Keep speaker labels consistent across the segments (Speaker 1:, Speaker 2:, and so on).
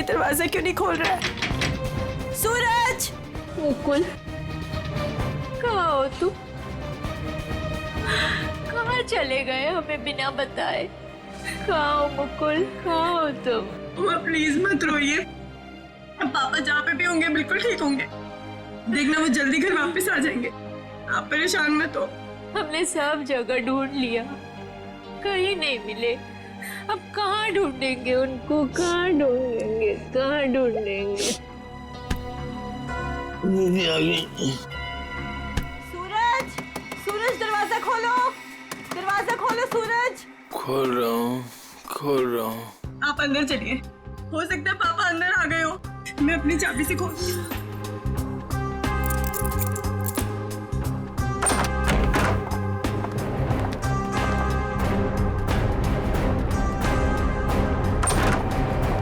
Speaker 1: ये दरवाजा क्यों नहीं खोल रहा है? सूरज!
Speaker 2: मुकुल, कहाँ हो तुम? कहाँ चले गए हमें बिना बताए? कहाँ हो मुकुल, कहाँ हो तुम?
Speaker 1: मम्मा प्लीज मत रोइए, अब पापा जहाँ पे भी होंगे बिल्कुल ठीक होंगे। देखना वो जल्दी घर वापस आ जाएंगे, आप परेशान मत हो।
Speaker 2: हमने सब जगह ढूंढ लिया, कहीं नहीं मिले। अब कहाँ ढूंढेंगे उनको, कहाँ ढूंढेंगे, कहाँ ढूंढेंगे?
Speaker 1: सूरज! सूरज दरवाजा खोलो, दरवाजा खोलो सूरज!
Speaker 3: खोल रहा हूँ।
Speaker 1: आप अंदर चलिए, हो सकता है पापा अंदर आ गए हो। मैं अपनी चाबी से खोलती हूँ।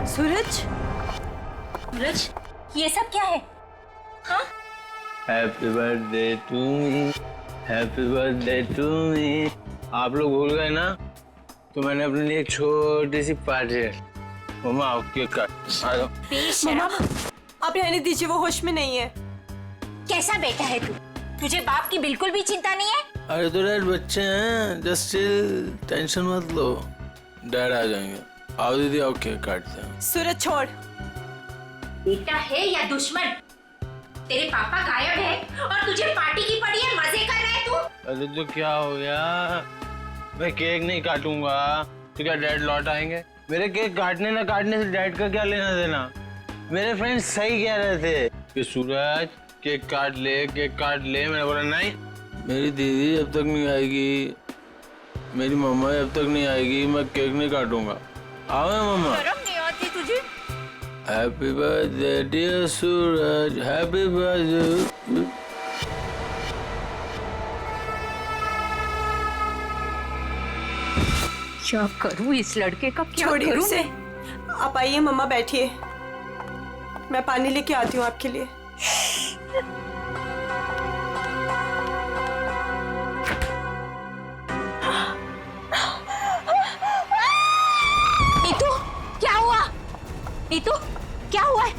Speaker 1: सूरज!
Speaker 4: सूरज, ये सब क्या है? हाँ?
Speaker 3: Happy birthday to me, happy birthday to me. आप लोग भूल गए ना, तो मैंने अपने लिए एक छोटी सी पार्टी है। मम्मा आओ केक काट। आ जाओ।
Speaker 1: मम्मा आप रहने दीजिए, वो होश में नहीं है।
Speaker 4: कैसा बेटा है तू? तुझे बाप की बिल्कुल भी चिंता नहीं है?
Speaker 3: अरे तो डैड बच्चे हैं, जस्ट चिल, टेंशन मत लो, डैड आ जाएंगे। आओ दीदी आओ केक काटते हैं।
Speaker 1: सूरज छोड़।
Speaker 4: बेटा है या दुश्मन? तेरे पापा गायब है और तुझे पार्टी की पड़ी है, मजे कर रहा है तू?
Speaker 3: अरे तो क्या हो गया, मैं केक नहीं काटूंगा तो क्या डैड लौट आएंगे? मेरे केक काटने ना काटने से डैड का क्या लेना देना? मेरे फ्रेंड्स सही कह रहे थे कि सूरज केक काट ले, केक काट ले। मैंने बोला नहीं, मेरी दीदी जब तक नहीं आएगी, मेरी मम्मा जब तक नहीं आएगी, मैं केक नहीं काटूंगा। आओ मम्मा।
Speaker 4: शर्म नहीं आती तुझे?
Speaker 3: हैप्पी बर्थडे डियर सूरज, हैप्पी बर्थडे।
Speaker 2: क्या करूं इस लड़के का, क्या
Speaker 1: छोड़िए
Speaker 2: करूं?
Speaker 1: उसे। आप आइए मम्मा, बैठिए, मैं पानी लेके आती हूँ आपके लिए।
Speaker 4: नीतू, क्या हुआ? नीतू, क्या हुआ है?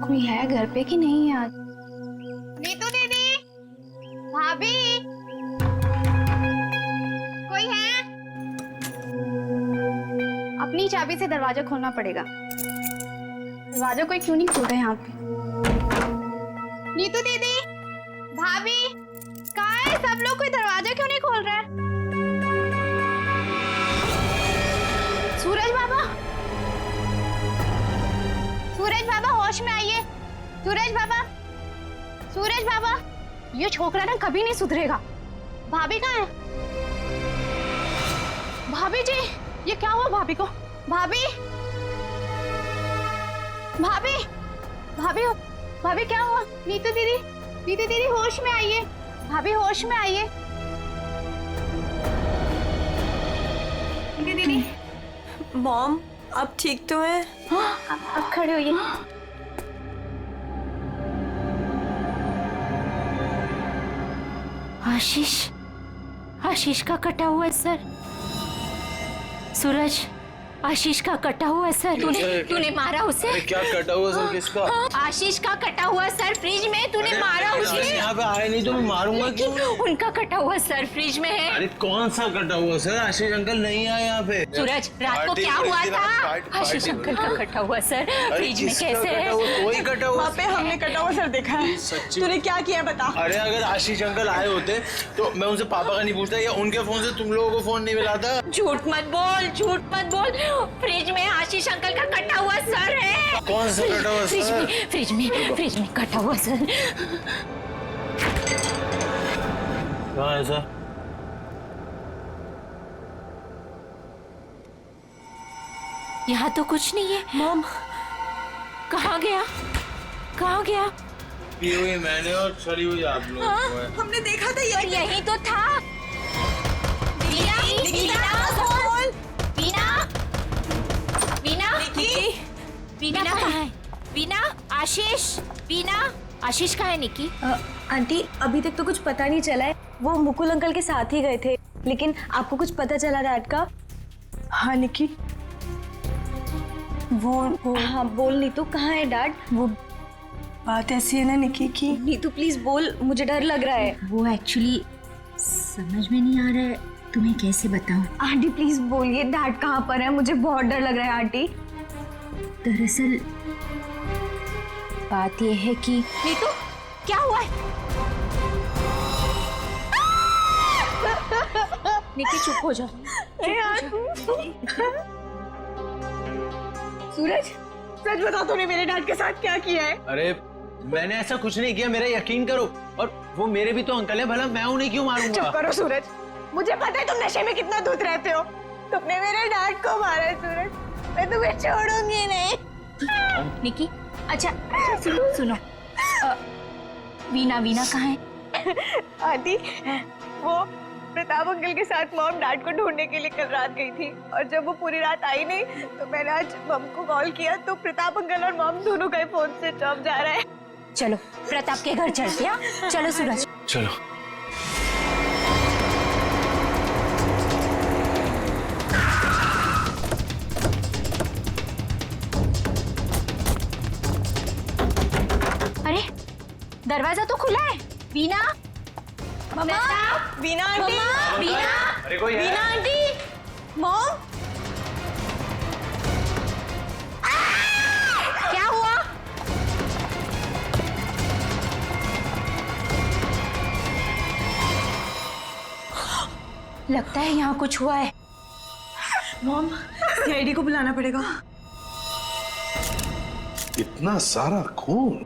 Speaker 5: कोई है घर पे कि नहीं आज?
Speaker 6: नीतू दीदी, भाभी, कोई है? अपनी चाबी से दरवाजा खोलना पड़ेगा। दरवाजा कोई क्यों नहीं खोल रहा है यहाँ पे? नीतू दीदी, भाभी, कहाँ है सब लोग? कोई दरवाजा क्यों नहीं खोल रहा है? सूरज बाबा, सूरज बाबा होश में आइए। सूरज बाबा, सूरज बाबा, ये छोकरा ना कभी नहीं सुधरेगा। भाभी कहाँ है? भाभी जी, ये क्या हुआ भाभी को? भाभी, भाभी, भाभी, भाभी क्या हुआ? नीतू दीदी, नीतू दीदी होश में आइए। भाभी होश में आइए। नीतू दीदी,
Speaker 1: मॉम आप ठीक तो हैं?
Speaker 6: अब खड़े होइए।
Speaker 4: आशीष, आशीष का कटा हुआ सर। सूरज, आशीष का कटा हुआ सर। तूने मारा उसे?
Speaker 3: अरे क्या कटा हुआ सर किसका?
Speaker 4: आशीष का कटा हुआ सर फ्रिज में, तूने मारा उसे?
Speaker 3: यहाँ पे आए नहीं तो मैं मारूंगा क्यों?
Speaker 4: उनका कटा हुआ सर फ्रिज में है।
Speaker 3: अरे कौन सा कटा हुआ सर? आशीष अंकल नहीं आए यहाँ पे।
Speaker 4: सूरज, रात को क्या हुआ था? आशीष अंकल का कटा हुआ सर फ्रिज में कैसे है?
Speaker 3: कोई कटा हुआ
Speaker 1: वहाँ पे हमने कटा हुआ सर देखा है।
Speaker 3: सच्ची?
Speaker 1: तूने क्या किया बता।
Speaker 3: अरे अगर आशीष अंकल आए होते तो मैं उनसे पापा का नहीं पूछता, या उनके फोन से तुम लोगों को फोन नहीं मिलाता।
Speaker 4: झूठ मत बोल, झूठ मत बोल। फ्रिज में आशीष अंकल का कटा हुआ सर है।
Speaker 3: कौन सा कटा हुआ
Speaker 4: फ्रिज
Speaker 3: सर?
Speaker 4: में, फ्रिज में कटा हुआ सर।
Speaker 3: कहाँ है सर?
Speaker 4: यहाँ तो कुछ नहीं है।
Speaker 1: मॉम
Speaker 4: कहाँ गया? कहाँ गया?
Speaker 3: पी हुई मैंने और सड़ी हुई आप लोग को है।
Speaker 1: हमने देखा था
Speaker 4: और यही तो था। वीना, वीना, वीना, वीना कहाँ है? वीना, आशीष, वीना, आशीष कहाँ है निकी?
Speaker 7: आंटी अभी तक तो कुछ पता नहीं चला है। वो मुकुल अंकल के साथ ही गए थे, लेकिन आपको कुछ पता चला डैड का?
Speaker 1: हाँ निकी, वो
Speaker 7: हाँ बोल नीतू, कहाँ है डैड?
Speaker 1: वो बात ऐसी है ना निकी की।
Speaker 7: नीतू प्लीज बोल, मुझे डर लग रहा है।
Speaker 4: वो एक्चुअली समझ में नहीं आ रहा है, तुम्हें कैसे बताऊं?
Speaker 7: आंटी प्लीज बोलिए डैड कहाँ पर है, मुझे बहुत डर लग रहा है आंटी।
Speaker 4: दरअसल बात यह है कि नीतू क्या हुआ है? निकी चुप हो जा।
Speaker 1: सूरज, सच बता तूने मेरे डैड के साथ क्या किया है?
Speaker 3: अरे मैंने ऐसा कुछ नहीं किया, मेरा यकीन करो। और वो मेरे भी तो अंकल है, भला मैं उन्हें क्यों मारूंगा?
Speaker 1: चुप करो सूरज, मुझे पता है तुम नशे में कितना धुत रहते हो। तुमने मेरे डैड को मारा है सूरज, मैं तुम्हें छोड़ूंगी नहीं।
Speaker 4: निकी अच्छा सुनो, वीना कहाँ है?
Speaker 1: आंटी, वो प्रताप अंकल के साथ मॉम डैड को ढूंढने के लिए कल रात गई थी, और जब वो पूरी रात आई नहीं तो मैंने आज मॉम को कॉल किया तो प्रताप अंकल और मॉम दोनों का फोन स्विच ऑफ जा रहा है।
Speaker 4: चलो प्रताप के घर चलते हैं। चलो सूरज।
Speaker 3: चलो।
Speaker 4: अरे दरवाजा तो खुला है। वीना,
Speaker 1: मम्मा, वीना आंटी,
Speaker 4: वीना,
Speaker 3: अरे कोई है?
Speaker 1: वीना आंटी, मॉम,
Speaker 4: क्या हुआ? लगता है यहाँ कुछ हुआ है।
Speaker 1: मॉम, सीआईडी को बुलाना पड़ेगा।
Speaker 8: इतना सारा खून?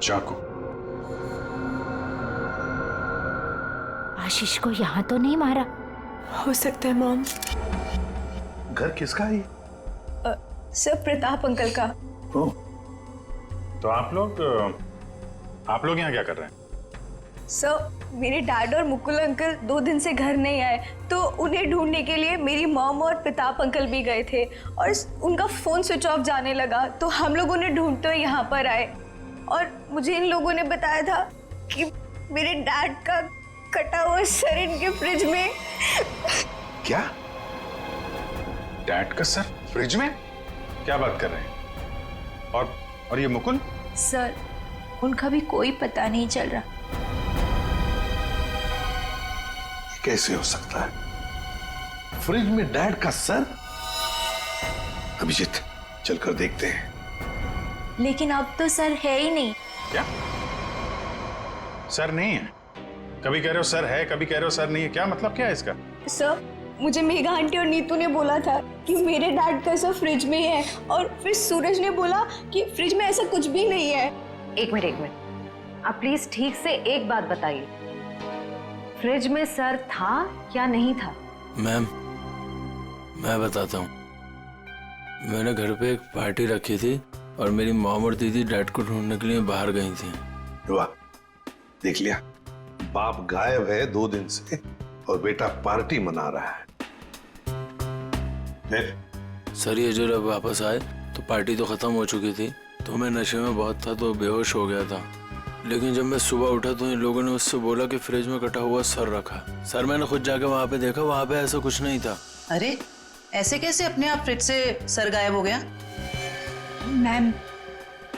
Speaker 8: चाकू।
Speaker 4: आशीष को यहाँ तो नहीं मारा?
Speaker 1: हो सकता है मॉम।
Speaker 8: घर किसका है?
Speaker 7: सर प्रताप अंकल का।
Speaker 8: ओह,
Speaker 9: तो आप लोग यहाँ क्या कर रहे हैं?
Speaker 7: सर मेरे डैड और मुकुल अंकल 2 दिन से घर नहीं आए, तो उन्हें ढूंढने के लिए मेरी मॉम और प्रताप अंकल भी गए थे, और उनका फोन स्विच ऑफ जाने लगा, तो हम लोग उन्हें ढूंढते हुए यहाँ पर आए, और मुझे इन लोगों ने बताया था कि मेरे डैड का कटा हुआ सर इनके फ्रिज में।
Speaker 9: क्या? डैड का सर फ्रिज में? क्या बात कर रहे हैं? और ये मुकुल?
Speaker 7: सर उनका भी कोई पता नहीं चल रहा।
Speaker 8: कैसे हो सकता है? फ्रिज में डैड का सर? अभिजीत, चलकर देखते हैं।
Speaker 7: लेकिन अब तो सर है ही नहीं।
Speaker 9: क्या? सर नहीं है? कभी कह रहे हो सर है, कभी कह रहे हो सर नहीं है, क्या मतलब क्या है इसका?
Speaker 7: सर मुझे मेघा आंटी और नीतू ने बोला था कि मेरे डैड का सर फ्रिज में है, और फिर सूरज ने बोला कि फ्रिज में ऐसा कुछ भी नहीं है।
Speaker 10: एक मिनट, आप प्लीज ठीक से एक बात बताइए, फ्रिज में सर था या नहीं था?
Speaker 3: मैम, मैं बताता हूँ। मैंने घर पे एक पार्टी रखी थी और मेरी मॉम और दीदी डैड को ढूंढने के लिए बाहर गई थी।
Speaker 8: वाह, देख लिया, बाप गायब है 2 दिन से और बेटा पार्टी मना रहा है।
Speaker 3: सर ये जो जब वापस आए तो पार्टी तो खत्म हो चुकी थी, तो मैं नशे में बहुत था तो बेहोश हो गया था। लेकिन जब मैं सुबह उठा तो इन लोगों ने मुझसे बोला कि फ्रिज में कटा हुआ सर रखा। सर मैंने खुद जाके वहाँ पे देखा, वहाँ पे ऐसा कुछ नहीं था।
Speaker 11: अरे ऐसे कैसे अपने आप फ्रिज से सर गायब हो गया?
Speaker 7: मैम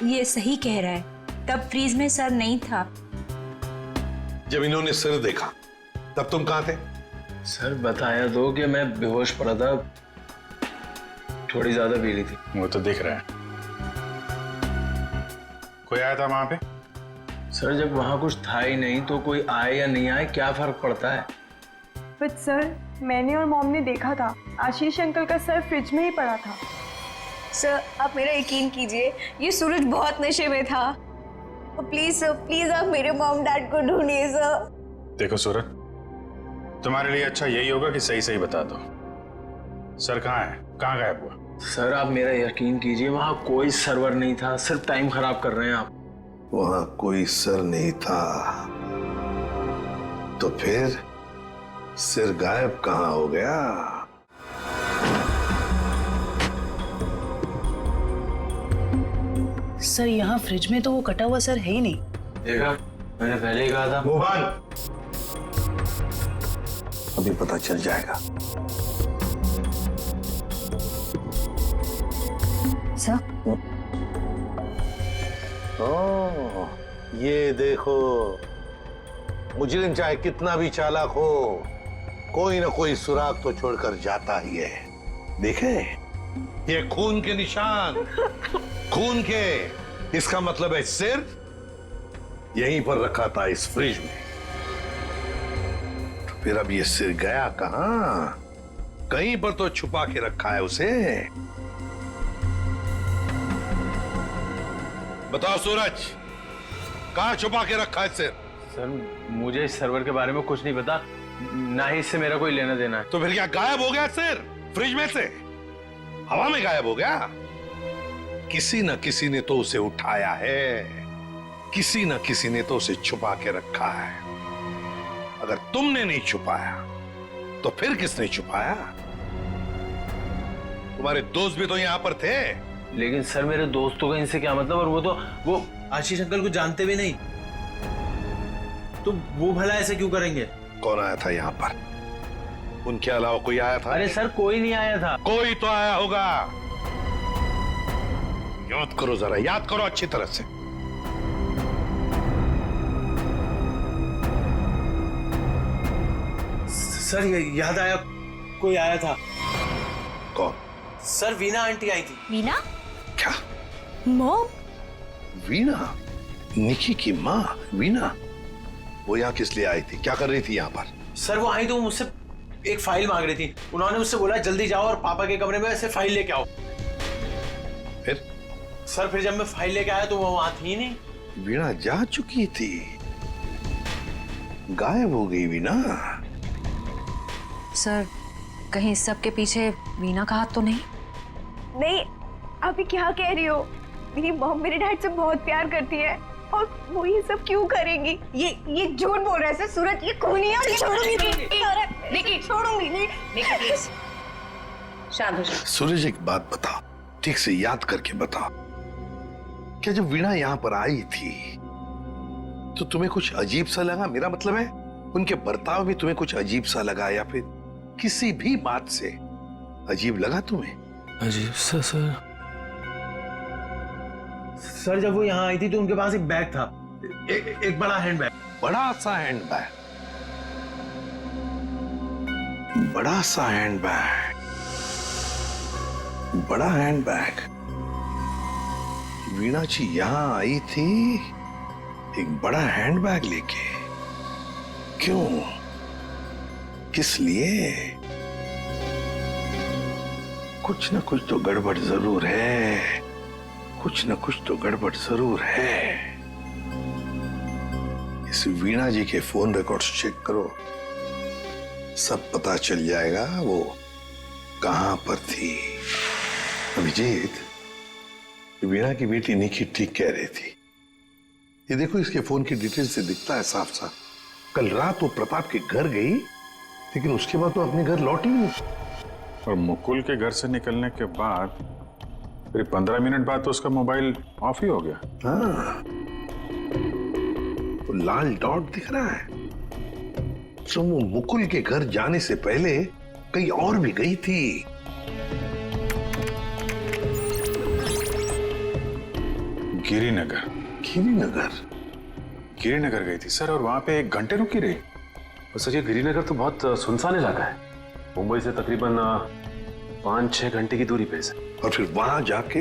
Speaker 7: ये सही कह रहा है, तब फ्रीज में सर नहीं था।
Speaker 8: जब इन्होंने सर देखा तब तुम कहाँ थे?
Speaker 3: सर बताया तो कि मैं बेहोश पड़ा था, थोड़ी ज्यादा पी ली थी।
Speaker 9: वो तो दिख रहा है। कोई आया था वहां पे?
Speaker 3: सर जब वहाँ कुछ था ही नहीं तो कोई आए या नहीं आए क्या फर्क पड़ता है?
Speaker 1: बट सर मैंने और मॉम ने देखा था, आशीष अंकल का सर फ्रिज में ही पड़ा था।
Speaker 7: सर आप मेरा यकीन कीजिए, ये सूरज बहुत नशे में था। प्लीज सर, प्लीज आप मेरे मॉम डैड को ढूंढिए सर।
Speaker 9: देखो सूरज, तुम्हारे लिए अच्छा यही होगा कि सही सही बता दो। सर कहाँ है? कहाँ गायब हुआ?
Speaker 3: सर आप मेरा यकीन कीजिए, वहां कोई सर्वर नहीं था, सिर्फ टाइम खराब कर रहे हैं आप।
Speaker 8: वहां कोई सर नहीं था तो फिर सिर गायब कहाँ हो गया?
Speaker 11: सर यहाँ फ्रिज में तो वो कटा हुआ सर है ही नहीं।
Speaker 3: देखा, मैंने पहले ही कहा था।
Speaker 8: मोहन, अभी पता चल जाएगा।
Speaker 10: सर
Speaker 8: ओह, ये देखो, मुजरिम चाहे कितना भी चालाक हो, कोई ना कोई सुराग तो छोड़कर जाता ही है। देखे, ये खून के निशान, खून के। इसका मतलब है सिर यहीं पर रखा था इस फ्रिज में। तो फिर अब ये सिर गया कहां? कहीं पर तो छुपा के रखा है उसे। बताओ सूरज, कहां छुपा के रखा है सिर?
Speaker 3: सर मुझे इस सर्वर के बारे में कुछ नहीं पता, ना ही इससे मेरा कोई लेना देना है।
Speaker 8: तो फिर क्या गायब हो गया सिर? फ्रिज में से हवा में गायब हो गया? किसी न किसी ने तो उसे उठाया है, किसी न किसी ने तो उसे छुपा के रखा है। अगर तुमने नहीं छुपाया तो फिर किसने छुपाया? तुम्हारे दोस्त भी तो यहां पर थे।
Speaker 3: लेकिन सर मेरे दोस्तों का इनसे क्या मतलब? और वो आशीष अंकल को जानते भी नहीं, तो वो भला ऐसे क्यों करेंगे?
Speaker 8: कौन आया था यहां पर? उनके अलावा कोई आया था?
Speaker 3: अरे सर कोई नहीं आया था।
Speaker 8: कोई तो आया होगा। याद करो जरा, याद करो अच्छी तरह से।
Speaker 3: सर याद आया, कोई आया था।
Speaker 8: कौन?
Speaker 3: सर वीना आंटी आई थी।
Speaker 7: वीना?
Speaker 8: क्या?
Speaker 7: मॉम?
Speaker 8: वीना? निकी की माँ वीना? वो यहाँ किस लिए आई थी? क्या कर रही थी यहाँ पर?
Speaker 3: सर वो आई तो मुझसे एक फाइल मांग रही थी। उन्होंने मुझसे बोला जल्दी जाओ और पापा के कमरे में ऐसे फाइल लेके आओ।
Speaker 8: फिर?
Speaker 3: सर फिर जब मैं फाइल लेके आया तो वो वहां थी ही नहीं।
Speaker 8: वीणा जा चुकी थी, गायब हो गई वीणा।
Speaker 10: सर कहीं इस सब के पीछे वीना का हाथ तो नहीं?
Speaker 1: नहीं, अभी क्या कह रही हो? मेरी मॉम मेरे डैड से बहुत प्यार करती है और वो ये सब क्यों करेंगी? ये झूठ बोल रहा है सर। सूरज ये खूनी है और ये छोड़ूंगी नहीं। देखिए छोड़ूंगी नहीं। प्लीज
Speaker 10: शांत हो जाओ।
Speaker 8: सूरज एक बात बताओ, ठीक से याद करके बताओ, क्या जब वीणा यहाँ पर आई थी तो तुम्हें कुछ अजीब सा लगा? मेरा मतलब है उनके बर्ताव में तुम्हें कुछ अजीब सा लगा, या फिर किसी भी बात से अजीब लगा तुम्हें?
Speaker 3: अजीब सा सर जब वो यहाँ आई थी तो उनके पास एक बैग था, एक बड़ा हैंड बैग।
Speaker 8: बड़ा सा हैंड बैग? बड़ा सा हैंड बैग? बड़ा हैंड बैग? वीणा जी यहां आई थी एक बड़ा हैंड बैग लेके? क्यों? किस लिए? कुछ ना कुछ तो गड़बड़ जरूर है, कुछ ना कुछ तो गड़बड़ जरूर है। इस वीणा जी के फोन रिकॉर्ड्स चेक करो, सब पता चल जाएगा वो कहां पर थी। अभिजीत, वीणा की बेटी निकी ठीक कह रही थी। ये देखो, इसके फोन की डिटेल से दिखता है साफ साफ, कल रात वो प्रताप के घर गई लेकिन उसके बाद तो अपने घर लौटी नहीं।
Speaker 9: और मुकुल के घर से निकलने के बाद करीब 15 मिनट बाद तो उसका मोबाइल ऑफ ही हो गया।
Speaker 8: हाँ, वो लाल डॉट दिख रहा है, तो वो मुकुल के घर जाने से पहले कहीं और भी गई थी।
Speaker 9: गिरिनगर।
Speaker 8: गिरिनगर?
Speaker 9: गिरिनगर गई थी सर, और वहां पे 1 घंटे रुकी रही।
Speaker 12: और सर ये गिरिनगर तो बहुत सुनसान इलाका है, मुंबई से तकरीबन 5-6 घंटे की दूरी पे है।
Speaker 8: और फिर वहां जाके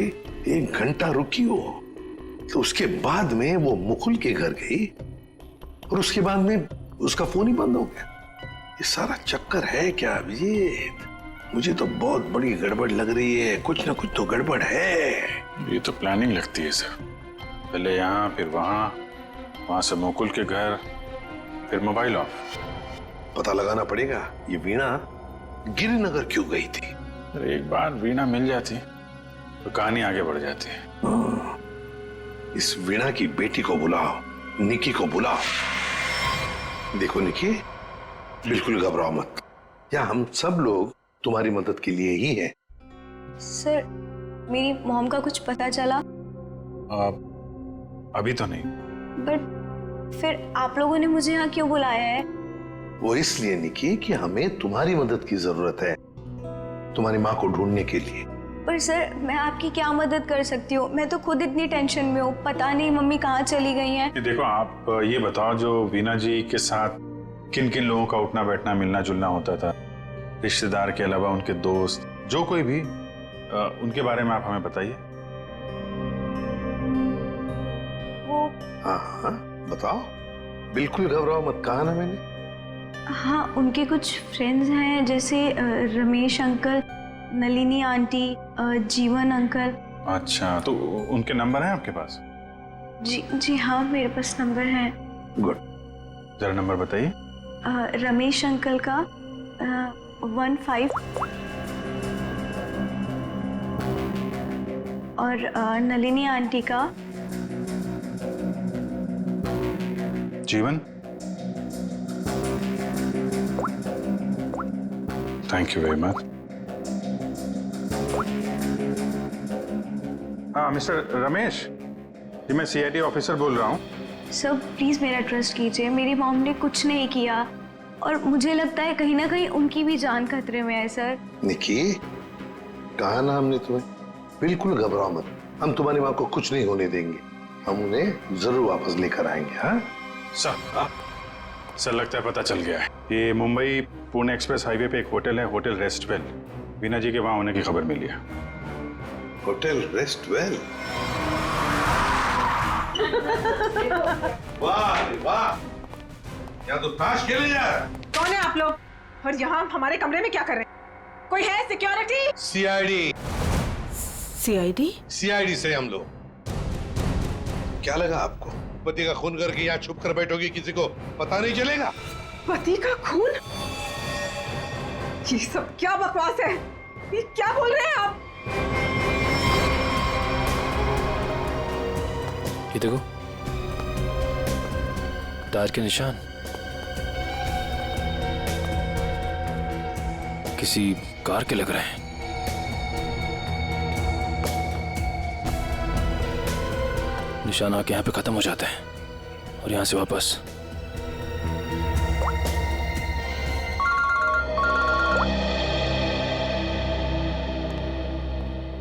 Speaker 8: 1 घंटा रुकी हो, तो उसके बाद में वो मुकुल के घर गई और उसके बाद में उसका फोन ही बंद हो गया। ये सारा चक्कर है क्या अभिजीत? मुझे तो बहुत बड़ी गड़बड़ लग रही है, कुछ ना कुछ तो गड़बड़ है।
Speaker 9: ये तो प्लानिंग लगती है सर, पहले यहाँ फिर वहां से मुकुल के घर, फिर मोबाइल ऑफ।
Speaker 8: पता लगाना पड़ेगा ये वीणा गिरिनगर क्यों गई थी,
Speaker 9: अरे एक बार वीणा मिल जाती तो कहानी आगे बढ़ जाती है।
Speaker 8: इस वीणा की बेटी को बुलाओ, निकी को बुलाओ। देखो निकी, बिल्कुल घबराओ मत, यहाँ हम सब लोग तुम्हारी मदद के लिए ही हैं।
Speaker 7: सर, मेरी मॉम का कुछ पता चला?
Speaker 9: अभी तो नहीं।
Speaker 7: बट फिर आप लोगों ने मुझे यहाँ क्यों बुलाया है?
Speaker 8: वो इसलिए निकी कि हमें तुम्हारी मदद की जरूरत है, तुम्हारी माँ को ढूंढने के लिए।
Speaker 7: पर सर, मैं आपकी क्या मदद कर सकती हूँ? मैं तो खुद इतनी टेंशन में हूँ, पता नहीं मम्मी कहाँ चली गई हैं।
Speaker 9: देखो आप ये बताओ, जो वीणा जी के साथ किन किन लोगों का उठना बैठना मिलना जुलना होता था, रिश्तेदार के अलावा उनके दोस्त, जो कोई भी, उनके बारे में आप हमें बताइए।
Speaker 7: वो
Speaker 8: हाँ, बताओ, बिल्कुल घबराओ मत, कहा ना मैंने।
Speaker 7: हाँ, उनके कुछ फ्रेंड्स हैं, जैसे रमेश अंकल, नलिनी आंटी, जीवन अंकल।
Speaker 9: अच्छा, तो उनके नंबर हैं आपके पास?
Speaker 7: जी हाँ, मेरे पास नंबर है।
Speaker 8: गुड,
Speaker 9: जरा नंबर बताइए।
Speaker 7: रमेश अंकल का 15 और नलिनी आंटी का।
Speaker 9: जीवन, थैंक यू वेरी मच। हाँ मिस्टर रमेश, जी मैं CID ऑफिसर बोल रहा हूँ।
Speaker 7: सर प्लीज मेरा ट्रस्ट कीजिए, मेरी मॉम ने कुछ नहीं किया और मुझे लगता है कहीं ना कहीं उनकी भी जान खतरे में है। सर
Speaker 8: निकी, कहा ना हमने तुम्हें, बिल्कुल घबराओ मत, हम तुम्हारी माँ को कुछ नहीं होने देंगे, हम उन्हें जरूर वापस लेकर आएंगे। हाँ
Speaker 9: सर, लगता है पता चल गया है। ये मुंबई पुणे एक्सप्रेस हाईवे पे एक होटल है, होटल रेस्टवेल। वीणा जी के वहां होने की खबर मिली है।
Speaker 8: होटल रेस्टवेल? वाह वाह, यहाँ तो ताश खेले जा रहा है।
Speaker 13: कौन है आप लोग और यहाँ हमारे कमरे में क्या कर रहे हैं? कोई है सिक्योरिटी?
Speaker 8: CID से हम लोग। क्या लगा आपको, पति का खून करके यहाँ छुप कर बैठोगी, किसी को पता नहीं चलेगा?
Speaker 13: पति का खून? ये सब क्या बकवास है? ये क्या बोल रहे हैं आप?
Speaker 14: ये देखो, टायर के निशान, किसी कार के लग रहे हैं। निशान आके यहाँ पे खत्म हो जाते हैं और यहाँ से वापस।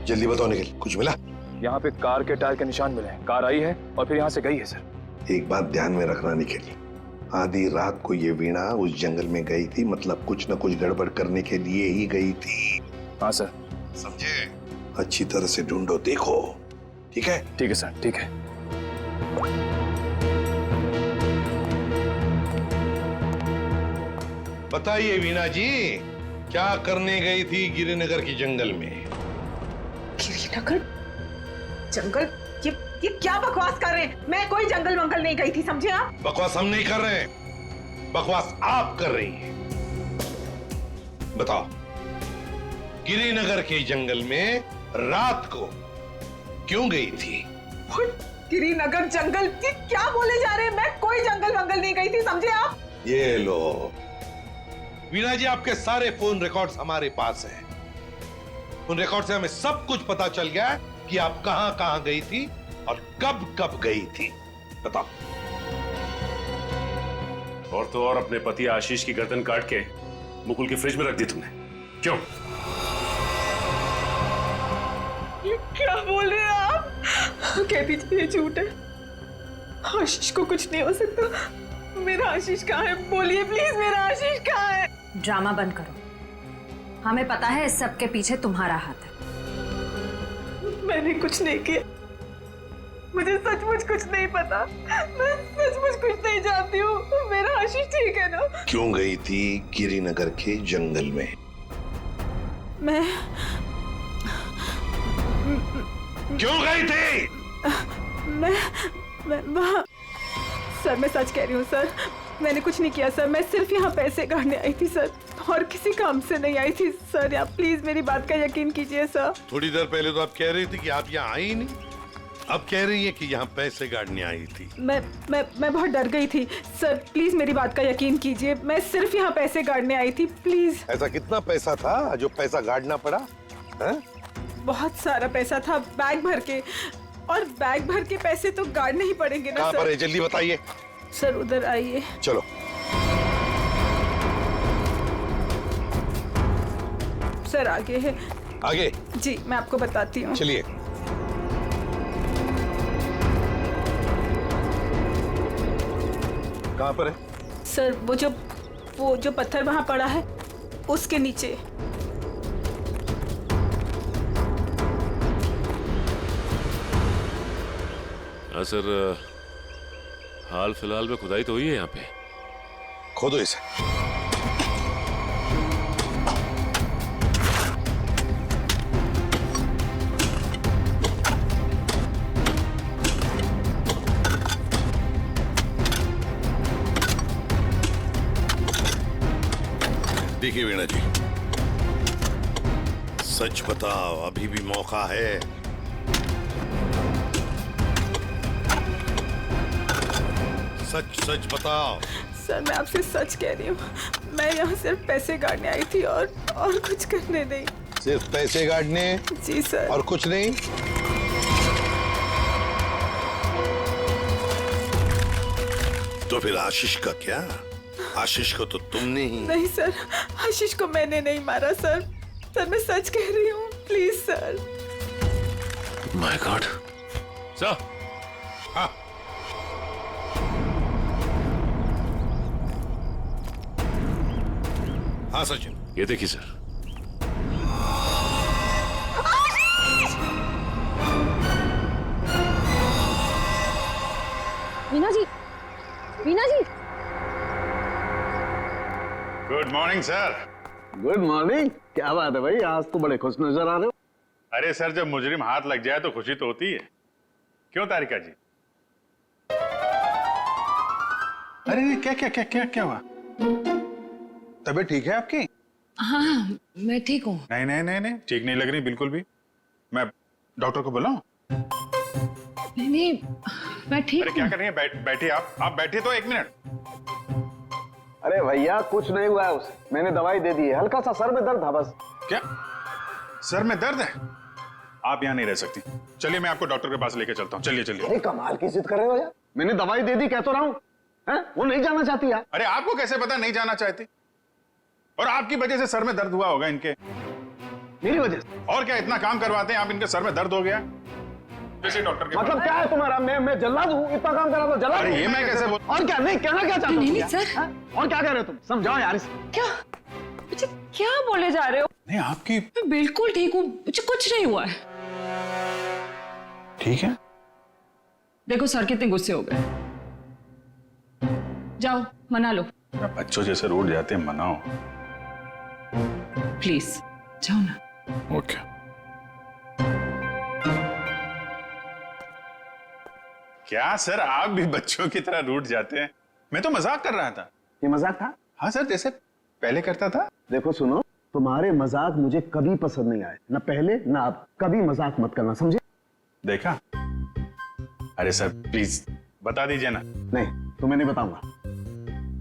Speaker 8: जल्दी बताओ निखिल, कुछ मिला?
Speaker 14: यहाँ पे कार के टायर के निशान मिले हैं, कार आई है और फिर यहाँ से गई है सर।
Speaker 8: एक बात ध्यान में रखना निखिल, आधी रात को ये वीणा उस जंगल में गई थी, मतलब कुछ न कुछ गड़बड़ करने के लिए ही गई थी।
Speaker 14: हाँ सर।
Speaker 8: समझे? अच्छी तरह से ढूंढो, देखो। ठीक है?
Speaker 14: ठीक है सर, ठीक है।
Speaker 8: बताइए वीणा जी, क्या करने गई थी गिरिनगर की जंगल में?
Speaker 13: गिरिनगर जंगल? ये क्या बकवास कर रहे हैं? मैं कोई जंगल वंगल नहीं गई थी, समझे आप?
Speaker 8: बकवास हम नहीं कर रहे हैं, बकवास आप कर रही हैं। बताओ, गिरिनगर के जंगल में रात को क्यों गई थी?
Speaker 13: गिरिनगर जंगल? ये क्या बोले जा रहे हैं? मैं कोई जंगल वंगल नहीं गई थी, समझे आप?
Speaker 8: ये लो वीणा जी, आपके सारे फोन रिकॉर्ड्स हमारे पास हैं। उन रिकॉर्ड से हमें सब कुछ पता चल गया है कि आप कहां कहां गई थी और कब कब गई थी। बताओ।
Speaker 12: और तो और अपने पति आशीष की गर्दन काट के मुकुल की फ्रिज में रख दी तुमने, क्यों?
Speaker 13: ये क्या बोल रहे हैं आप? कह दीजिए ये झूठ है, आशीष को कुछ नहीं हो सकता। मेरा आशीष कहाँ है? बोलिए प्लीज, मेरा आशीष कहाँ है?
Speaker 10: ड्रामा बंद करो, हमें पता है इस सब के पीछे तुम्हारा हाथ है।
Speaker 13: मैंने कुछ नहीं किया, मुझे सचमुच कुछ नहीं पता, मैं सचमुच कुछ नहीं जानती हूँ। मेरा आशीष ठीक है ना?
Speaker 8: क्यों गई थी गिरिनगर के जंगल में?
Speaker 13: मैं
Speaker 8: क्यों गई थी?
Speaker 13: मैं वहाँ, सर मैं सच कह रही हूँ सर, मैंने कुछ नहीं किया सर, मैं सिर्फ यहाँ पैसे काटने आई थी सर। और किसी काम से नहीं आई थी सर। आप प्लीज मेरी बात का यकीन कीजिए सर।
Speaker 8: थोड़ी देर पहले तो आप कह रही थी कि आप यहाँ आई ही नहीं, अब कह रही है कि यहाँ पैसे गाड़ने आई थी।
Speaker 13: मैं बहुत डर गई थी सर, प्लीज मेरी बात का यकीन कीजिए। मैं सिर्फ यहाँ पैसे गाड़ने आई थी, प्लीज।
Speaker 8: ऐसा कितना पैसा था जो पैसा गाड़ना पड़ा है?
Speaker 13: बहुत सारा पैसा था, बैग भर के, और बैग भर के पैसे तो गाड़ने ही पड़ेंगे ना
Speaker 8: कहाँ
Speaker 13: सर।
Speaker 8: पर है, जल्दी बताइए।
Speaker 13: सर उधर आइए।
Speaker 8: चलो।
Speaker 13: सर आगे है।
Speaker 8: आगे?
Speaker 13: जी मैं आपको बताती हूँ।
Speaker 8: चलिए। कहाँ पर है?
Speaker 13: सर वो जो पत्थर वहाँ पड़ा है उसके नीचे।
Speaker 12: हाँ सर, हाल फिलहाल में खुदाई तो हुई है यहाँ पे।
Speaker 8: खोदो इसे। देखिए वीणा जी, सच बताओ, अभी भी मौका है। सच सच बताओ।
Speaker 13: सर मैं आपसे सच कह रही हूँ, मैं यहाँ सिर्फ पैसे गाड़ने आई थी और कुछ करने नहीं।
Speaker 8: सिर्फ पैसे गाड़ने?
Speaker 13: जी सर।
Speaker 8: और कुछ नहीं? तो फिर आशीष का क्या? आशीष को तो तुमने ही।
Speaker 13: नहीं सर, आशीष को मैंने नहीं मारा सर। सर मैं सच कह रही हूँ, please sir.
Speaker 12: My god. Sir.
Speaker 8: हाँ। हाँ सचिन,
Speaker 12: ये देखिए sir.
Speaker 10: Veena ji, Veena ji.
Speaker 9: Good morning sir.
Speaker 3: Good morning. क्या बात है भाई, आज तो बड़े खुश नजर आ रहे हो।
Speaker 9: अरे सर, जब मुजरिम हाथ लग जाए तो खुशी तो होती है, क्यों तारिका जी? अरे क्या क्या क्या क्या क्या हुआ? तबीयत ठीक है आपकी?
Speaker 2: हाँ मैं ठीक हूँ।
Speaker 9: नहीं नहीं नहीं नहीं, ठीक नहीं लग रही बिल्कुल भी। मैं डॉक्टर को बुलाऊं?
Speaker 2: नहीं मैं ठीक
Speaker 9: अरे क्या कर रही हैं? बैठिए आप बैठिए तो 1 मिनट।
Speaker 3: अरे भैया कुछ नहीं हुआ है उसे, मैंने दवाई दे दी है, हल्का सा सर में दर्द था बस।
Speaker 9: क्या सर में दर्द है? आप यहाँ नहीं रह सकती, चलिए मैं आपको डॉक्टर के पास लेके चलता हूँ। चलिए चलिए।
Speaker 3: अरे कमाल की जिद कर रहे हो यार, मैंने दवाई दे दी, कह तो रहा हूँ। वो नहीं जाना चाहती यार।
Speaker 9: अरे आपको कैसे पता नहीं जाना चाहती? और आपकी वजह से सर में दर्द हुआ होगा इनके।
Speaker 3: मेरी वजह से?
Speaker 9: और क्या, इतना काम करवाते हैं आप, इनके सर में दर्द हो गया। जैसे डॉक्टर के
Speaker 3: मतलब क्या है तुम्हारा? मैं जल्लाद हूँ, इतना काम करा तो जल्लाद?
Speaker 9: अरे ये मैं कैसे बोल?
Speaker 3: और क्या? नहीं कहना क्या चाहते हो?
Speaker 2: नहीं सर।
Speaker 3: और क्या कह रहे हो तुम? समझाओ यार इसे।
Speaker 2: क्या मुझे क्या बोले जा रहे हो?
Speaker 9: नहीं आपकी।
Speaker 2: मैं बिल्कुल ठीक हूँ, मुझे कुछ नहीं हुआ है।
Speaker 9: ठीक है।
Speaker 2: देखो सर कितने गुस्से हो गए, जाओ मना लो।
Speaker 9: बच्चों जैसे रोड जाते हैं, मनाओ
Speaker 2: प्लीज, जाओ ना।
Speaker 9: ओके। क्या सर, आप भी बच्चों की तरह रूठ जाते हैं? मैं तो मजाक कर रहा था।
Speaker 3: ये मजाक था?
Speaker 9: हाँ सर, जैसे पहले करता था।
Speaker 3: देखो सुनो, तुम्हारे मजाक मुझे कभी पसंद नहीं आए, ना पहले ना अब। कभी मजाक मत करना, समझे?
Speaker 9: देखा? अरे सर प्लीज बता दीजिए ना।
Speaker 3: नहीं, तुम्हें नहीं बताऊंगा।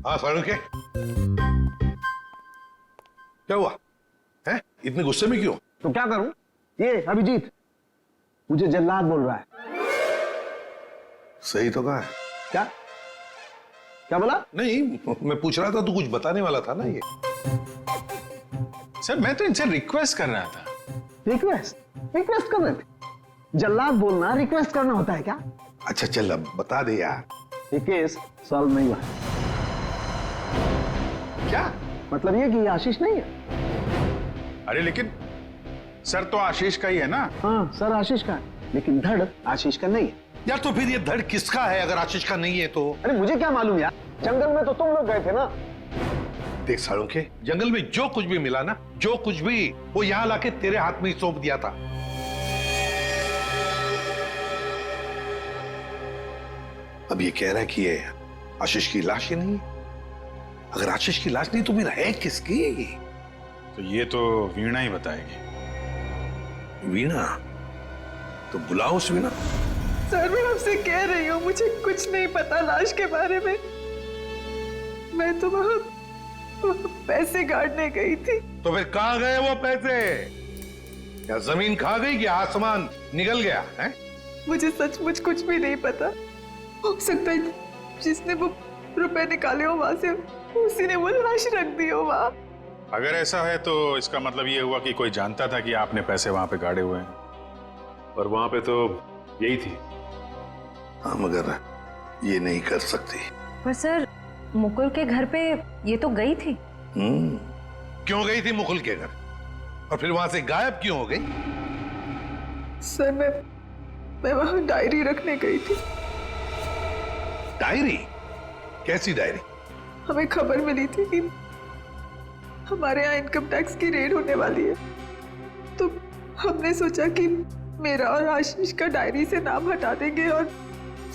Speaker 8: हाँ फारूक है, क्या हुआ है? इतने गुस्से में क्यों?
Speaker 3: तो क्या करूं? ये अभिजीत मुझे जल्लाद बोल रहा है।
Speaker 8: सही तो कहा है।
Speaker 3: क्या क्या बोला?
Speaker 8: नहीं, मैं पूछ रहा था, तू कुछ बताने वाला था ना। ये
Speaker 9: सर मैं तो इनसे रिक्वेस्ट कर रहा था।
Speaker 3: रिक्वेस्ट कर रहे थे? जल्लाद बोलना रिक्वेस्ट करना होता है क्या?
Speaker 8: अच्छा चल अब बता दे यार।
Speaker 3: ये केस सॉल्व नहीं हुआ।
Speaker 8: क्या
Speaker 3: मतलब ये कि ये आशीष नहीं है।
Speaker 9: अरे लेकिन सर तो आशीष का ही है ना।
Speaker 3: हाँ सर आशीष का है, लेकिन धड़ आशीष का नहीं है।
Speaker 8: यार तो फिर ये धड़ किसका है अगर आशीष का नहीं है तो?
Speaker 3: अरे मुझे क्या मालूम यार, जंगल में तो तुम लोग गए थे ना।
Speaker 8: देख साळुंखे, जंगल में जो कुछ भी मिला ना, जो कुछ भी, वो यहाँ लाके तेरे हाथ में ही सौंप दिया था। अब ये कह रहा है कि ये आशीष की लाश ही नहीं है। अगर आशीष की लाश नहीं तो फिर है किसकी?
Speaker 9: तो ये तो वीणा ही बताएगी।
Speaker 8: वीणा? तो बुलाओ उस वीणा।
Speaker 13: सर मैं आपसे कह रही हूँ मुझे कुछ नहीं पता लाश के बारे में। मैं तो वहाँ पैसे काटने गई थी।
Speaker 8: तो फिर कहाँ गए वो पैसे? क्या जमीन खा गई कि आसमान निकल गया है?
Speaker 13: मुझे सचमुच कुछ भी नहीं पता। हो सकता है जिसने वो रुपए निकाले हो वहां से उसी ने वो लाश रख दी हो वहां।
Speaker 9: अगर ऐसा है तो इसका मतलब ये हुआ कि कोई जानता था कि आपने पैसे वहां पे गाड़े हुए हैं,
Speaker 12: और वहां पे तो यही थी।
Speaker 8: हाँ मगर ये नहीं कर सकती।
Speaker 10: पर सर मुकुल के घर पे ये तो गई थी।
Speaker 8: क्यों गई थी मुकुल के घर? और फिर वहां से गायब क्यों हो गई?
Speaker 13: सर मैं वहां डायरी रखने गई थी।
Speaker 8: डायरी? कैसी डायरी?
Speaker 13: हमें खबर मिली थी कि हमारे यहाँ इनकम टैक्स की रेड होने वाली है, तो हमने सोचा कि मेरा और आशीष का डायरी से नाम हटा देंगे और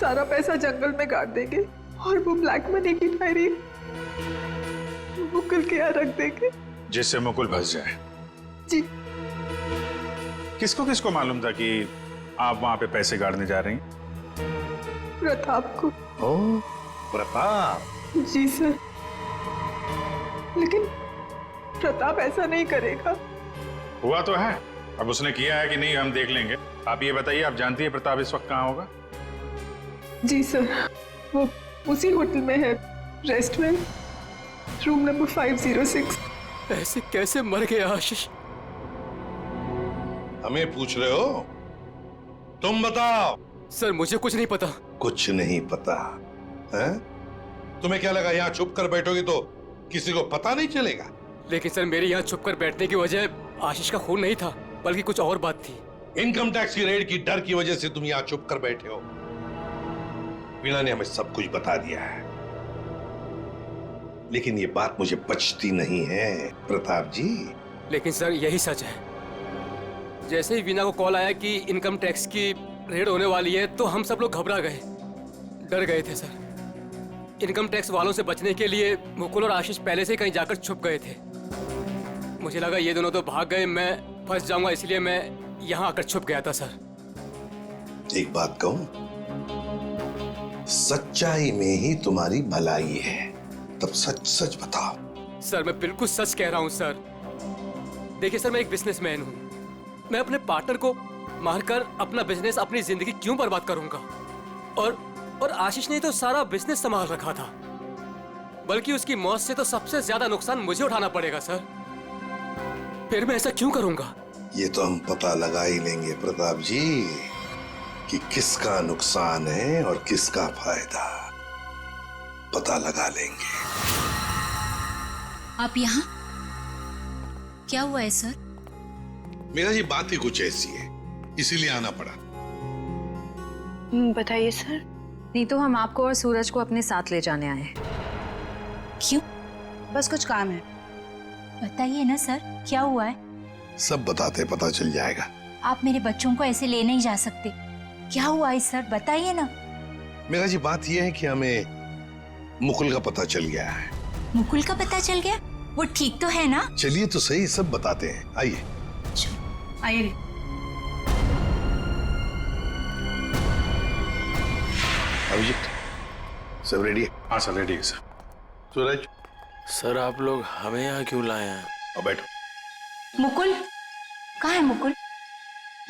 Speaker 13: सारा पैसा जंगल में गाड़ देंगे और वो ब्लैक मनी की डायरी मुकुल के यहाँ रख देंगे,
Speaker 9: जिससे मुकुल बच जाए।
Speaker 13: जी।
Speaker 9: किसको किसको मालूम था कि आप वहां पे पैसे गाड़ने जा रही हैं?
Speaker 13: प्रताप को।
Speaker 8: ओह, प्रताप?
Speaker 13: जी सर, लेकिन प्रताप ऐसा नहीं करेगा।
Speaker 9: हुआ तो है, अब उसने किया है कि नहीं हम देख लेंगे। आप ये बताइए, आप जानती है प्रताप इस वक्त कहाँ होगा?
Speaker 13: जी सर, वो उसी होटल में है, रेस्टोरेंट, रूम नंबर 506।
Speaker 14: ऐसे कैसे मर गया आशीष?
Speaker 8: हमें पूछ रहे हो? तुम बताओ।
Speaker 14: सर मुझे कुछ नहीं पता।
Speaker 8: कुछ नहीं पता है? तुम्हें क्या लगा यहाँ छुप कर बैठोगी तो किसी को पता नहीं चलेगा?
Speaker 14: लेकिन सर मेरे यहाँ छुप कर बैठने की वजह आशीष का खून नहीं था, बल्कि कुछ और बात थी।
Speaker 8: इनकम टैक्स की रेड की डर की वजह से तुम यहाँ छुप कर बैठे हो। वीणा ने हमें सब कुछ बता दिया है, लेकिन ये बात मुझे बचती नहीं है प्रताप जी।
Speaker 14: लेकिन सर यही सच है। जैसे ही वीणा को कॉल आया कि इनकम टैक्स की रेड होने वाली है तो हम सब लोग घबरा गए, डर गए थे सर। इनकम टैक्स वालों से बचने के लिए मुकुल और आशीष पहले से कहीं जाकर छुप गए थे। मुझे लगा ये दोनों तो भाग गए, मैं फंस जाऊंगा, इसलिए मैं यहाँ आकर छुप गया था सर।
Speaker 8: एक बात कहूं, सच्चाई में ही तुम्हारी भलाई है, तब सच सच बताओ।
Speaker 14: सर मैं बिल्कुल सच कह रहा हूँ सर। देखिए सर, मैं एक बिजनेसमैन हूँ। मैं अपने पार्टनर को मारकर अपना बिजनेस, अपनी जिंदगी क्यों बर्बाद करूंगा? और आशीष ने तो सारा बिजनेस संभाल रखा था, बल्कि उसकी मौत से तो सबसे ज्यादा नुकसान मुझे उठाना पड़ेगा सर। फिर मैं ऐसा क्यों करूंगा?
Speaker 8: ये तो हम पता लगा ही लेंगे प्रताप जी कि किसका नुकसान है और किसका फायदा। पता लगा लेंगे।
Speaker 4: आप यहाँ? क्या हुआ है सर?
Speaker 8: मेरा जी बात ही कुछ ऐसी है, इसीलिए आना पड़ा।
Speaker 1: बताइए सर।
Speaker 10: नहीं तो हम आपको और सूरज को अपने साथ ले जाने आए हैं।
Speaker 4: क्यों?
Speaker 11: बस कुछ काम है।
Speaker 4: बताइए ना सर, क्या हुआ है?
Speaker 8: सब बताते पता चल जाएगा।
Speaker 4: आप मेरे बच्चों को ऐसे ले नहीं जा सकते। क्या हुआ है सर, बताइए ना।
Speaker 8: मेरा जी बात यह है कि हमें मुकुल का पता चल गया है।
Speaker 4: मुकुल का पता चल गया? वो ठीक तो है ना?
Speaker 8: चलिए तो सही, सब बताते हैं, आइए।
Speaker 11: आइए।
Speaker 8: अभिजीत, सब रेडी है?
Speaker 9: हाँ सर, रेडी है सर।
Speaker 8: सूरज।
Speaker 14: सर आप लोग हमें यहाँ क्यों लाए हैं?
Speaker 8: अब बैठो।
Speaker 4: मुकुल कहाँ है? मुकुल,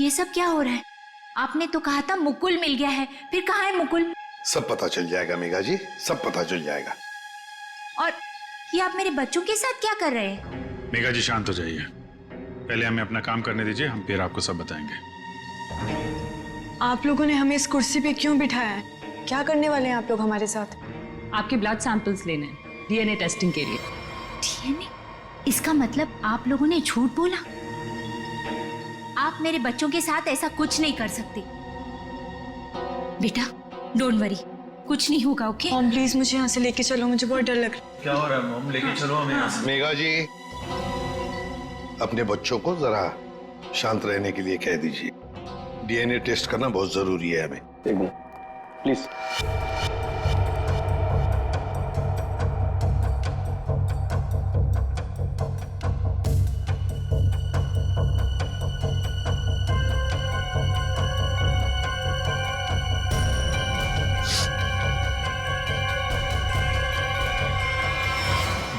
Speaker 4: ये सब क्या हो रहा है? आपने तो कहा था मुकुल मिल गया है, फिर कहाँ है मुकुल?
Speaker 8: सब पता चल जाएगा मेघा जी, सब पता चल जाएगा।
Speaker 4: और ये आप मेरे बच्चों के साथ क्या कर रहे हैं?
Speaker 9: मेघा जी शांत हो जाइए, पहले हमें अपना काम करने दीजिए, हम फिर आपको सब बताएंगे।
Speaker 13: आप लोगों ने हमें इस कुर्सी पे क्यों बिठाया है? क्या करने वाले हैं आप लोग हमारे साथ?
Speaker 15: आपके ब्लड सैंपल्स लेने हैं डीएनए टेस्टिंग के लिए।
Speaker 4: डीएनए? इसका मतलब आप लोगों ने झूठ बोला? आप मेरे बच्चों के साथ ऐसा कुछ नहीं कर सकते। बेटा डोंट वरी, कुछ नहीं होगा, ओके?
Speaker 13: मॉम प्लीज मुझे यहाँ से लेके चलो, मुझे बहुत डर लग रहा है।
Speaker 3: क्या हो रहा है मॉम? लेके चलो हमें यहाँ से।
Speaker 8: मेघा जी, अपने बच्चों को जरा शांत रहने के लिए कह दीजिए। डीएनए टेस्ट करना बहुत जरूरी है हमें।
Speaker 12: प्लीज।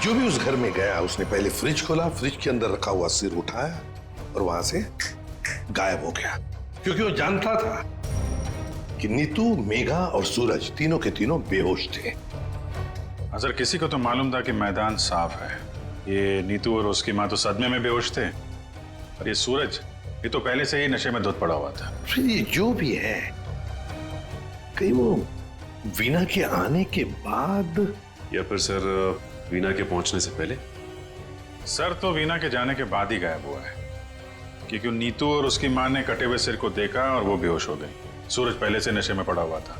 Speaker 8: जो भी उस घर में गया उसने पहले फ्रिज खोला, फ्रिज के अंदर रखा हुआ सिर उठाया और वहां से गायब हो गया, क्योंकि वो जानता था कि नीतू, मेघा और सूरज तीनों के तीनों बेहोश थे।
Speaker 9: अगर किसी को तो मालूम था कि मैदान साफ है। ये नीतू और उसकी माँ तो सदमे में बेहोश थे, और ये सूरज, ये तो पहले से ही नशे में धुत पड़ा हुआ था।
Speaker 8: फिर ये जो भी है, कहीं वो वीना के आने के बाद,
Speaker 12: या फिर सर वीना के पहुंचने से पहले?
Speaker 9: सर तो वीना के जाने के बाद ही गायब हुआ है, क्योंकि नीतू और उसकी माँ ने कटे हुए सिर को देखा और वो बेहोश हो गई। सूरज पहले से नशे में पड़ा हुआ था,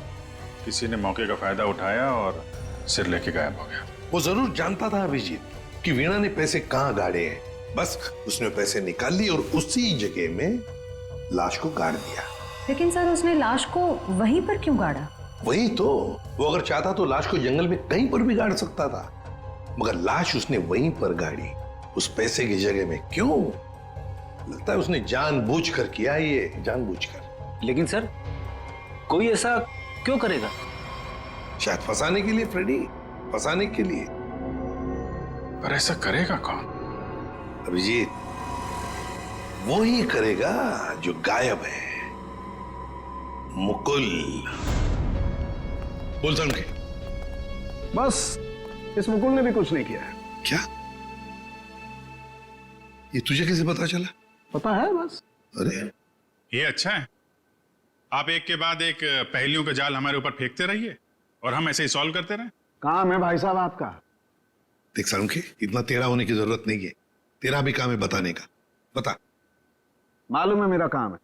Speaker 9: किसी ने मौके का फायदा उठाया और सिर लेके गायब हो गया।
Speaker 8: वो जरूर जानता था अभिजीत कि वीणा ने पैसे कहाँ गाड़े हैं, बस उसने पैसे निकाल लिए और उसी जगह में लाश को गाड़ दिया।
Speaker 10: लेकिन सर उसने लाश को वहीं पर क्यों गाड़ा?
Speaker 8: वही तो, वो अगर चाहता तो लाश को जंगल में कहीं पर भी गाड़ सकता था, मगर लाश उसने वहीं पर गाड़ी, उस पैसे की जगह में। क्यों? लगता है उसने जानबूझकर किया, ये जानबूझकर।
Speaker 16: लेकिन सर कोई ऐसा क्यों करेगा?
Speaker 8: शायद फंसाने के लिए फ्रेडी, फंसाने के लिए।
Speaker 9: पर ऐसा करेगा कौन?
Speaker 8: अभिजीत, वो ही करेगा जो गायब है, मुकुल। बोल के
Speaker 17: बस इस मुकुल ने भी कुछ नहीं किया है।
Speaker 8: क्या? ये तुझे कैसे पता चला?
Speaker 17: पता है बस।
Speaker 8: अरे
Speaker 9: ये अच्छा है, आप एक के बाद एक पहेलियों का जाल हमारे ऊपर फेंकते रहिए और हम ऐसे ही सॉल्व करते रहे।
Speaker 17: काम है भाई साहब आपका।
Speaker 8: देख सालुंखे, इतना टेढ़ा होने की जरूरत नहीं है, तेरा भी काम है बताने का। बता।
Speaker 17: मालूम है मेरा काम है,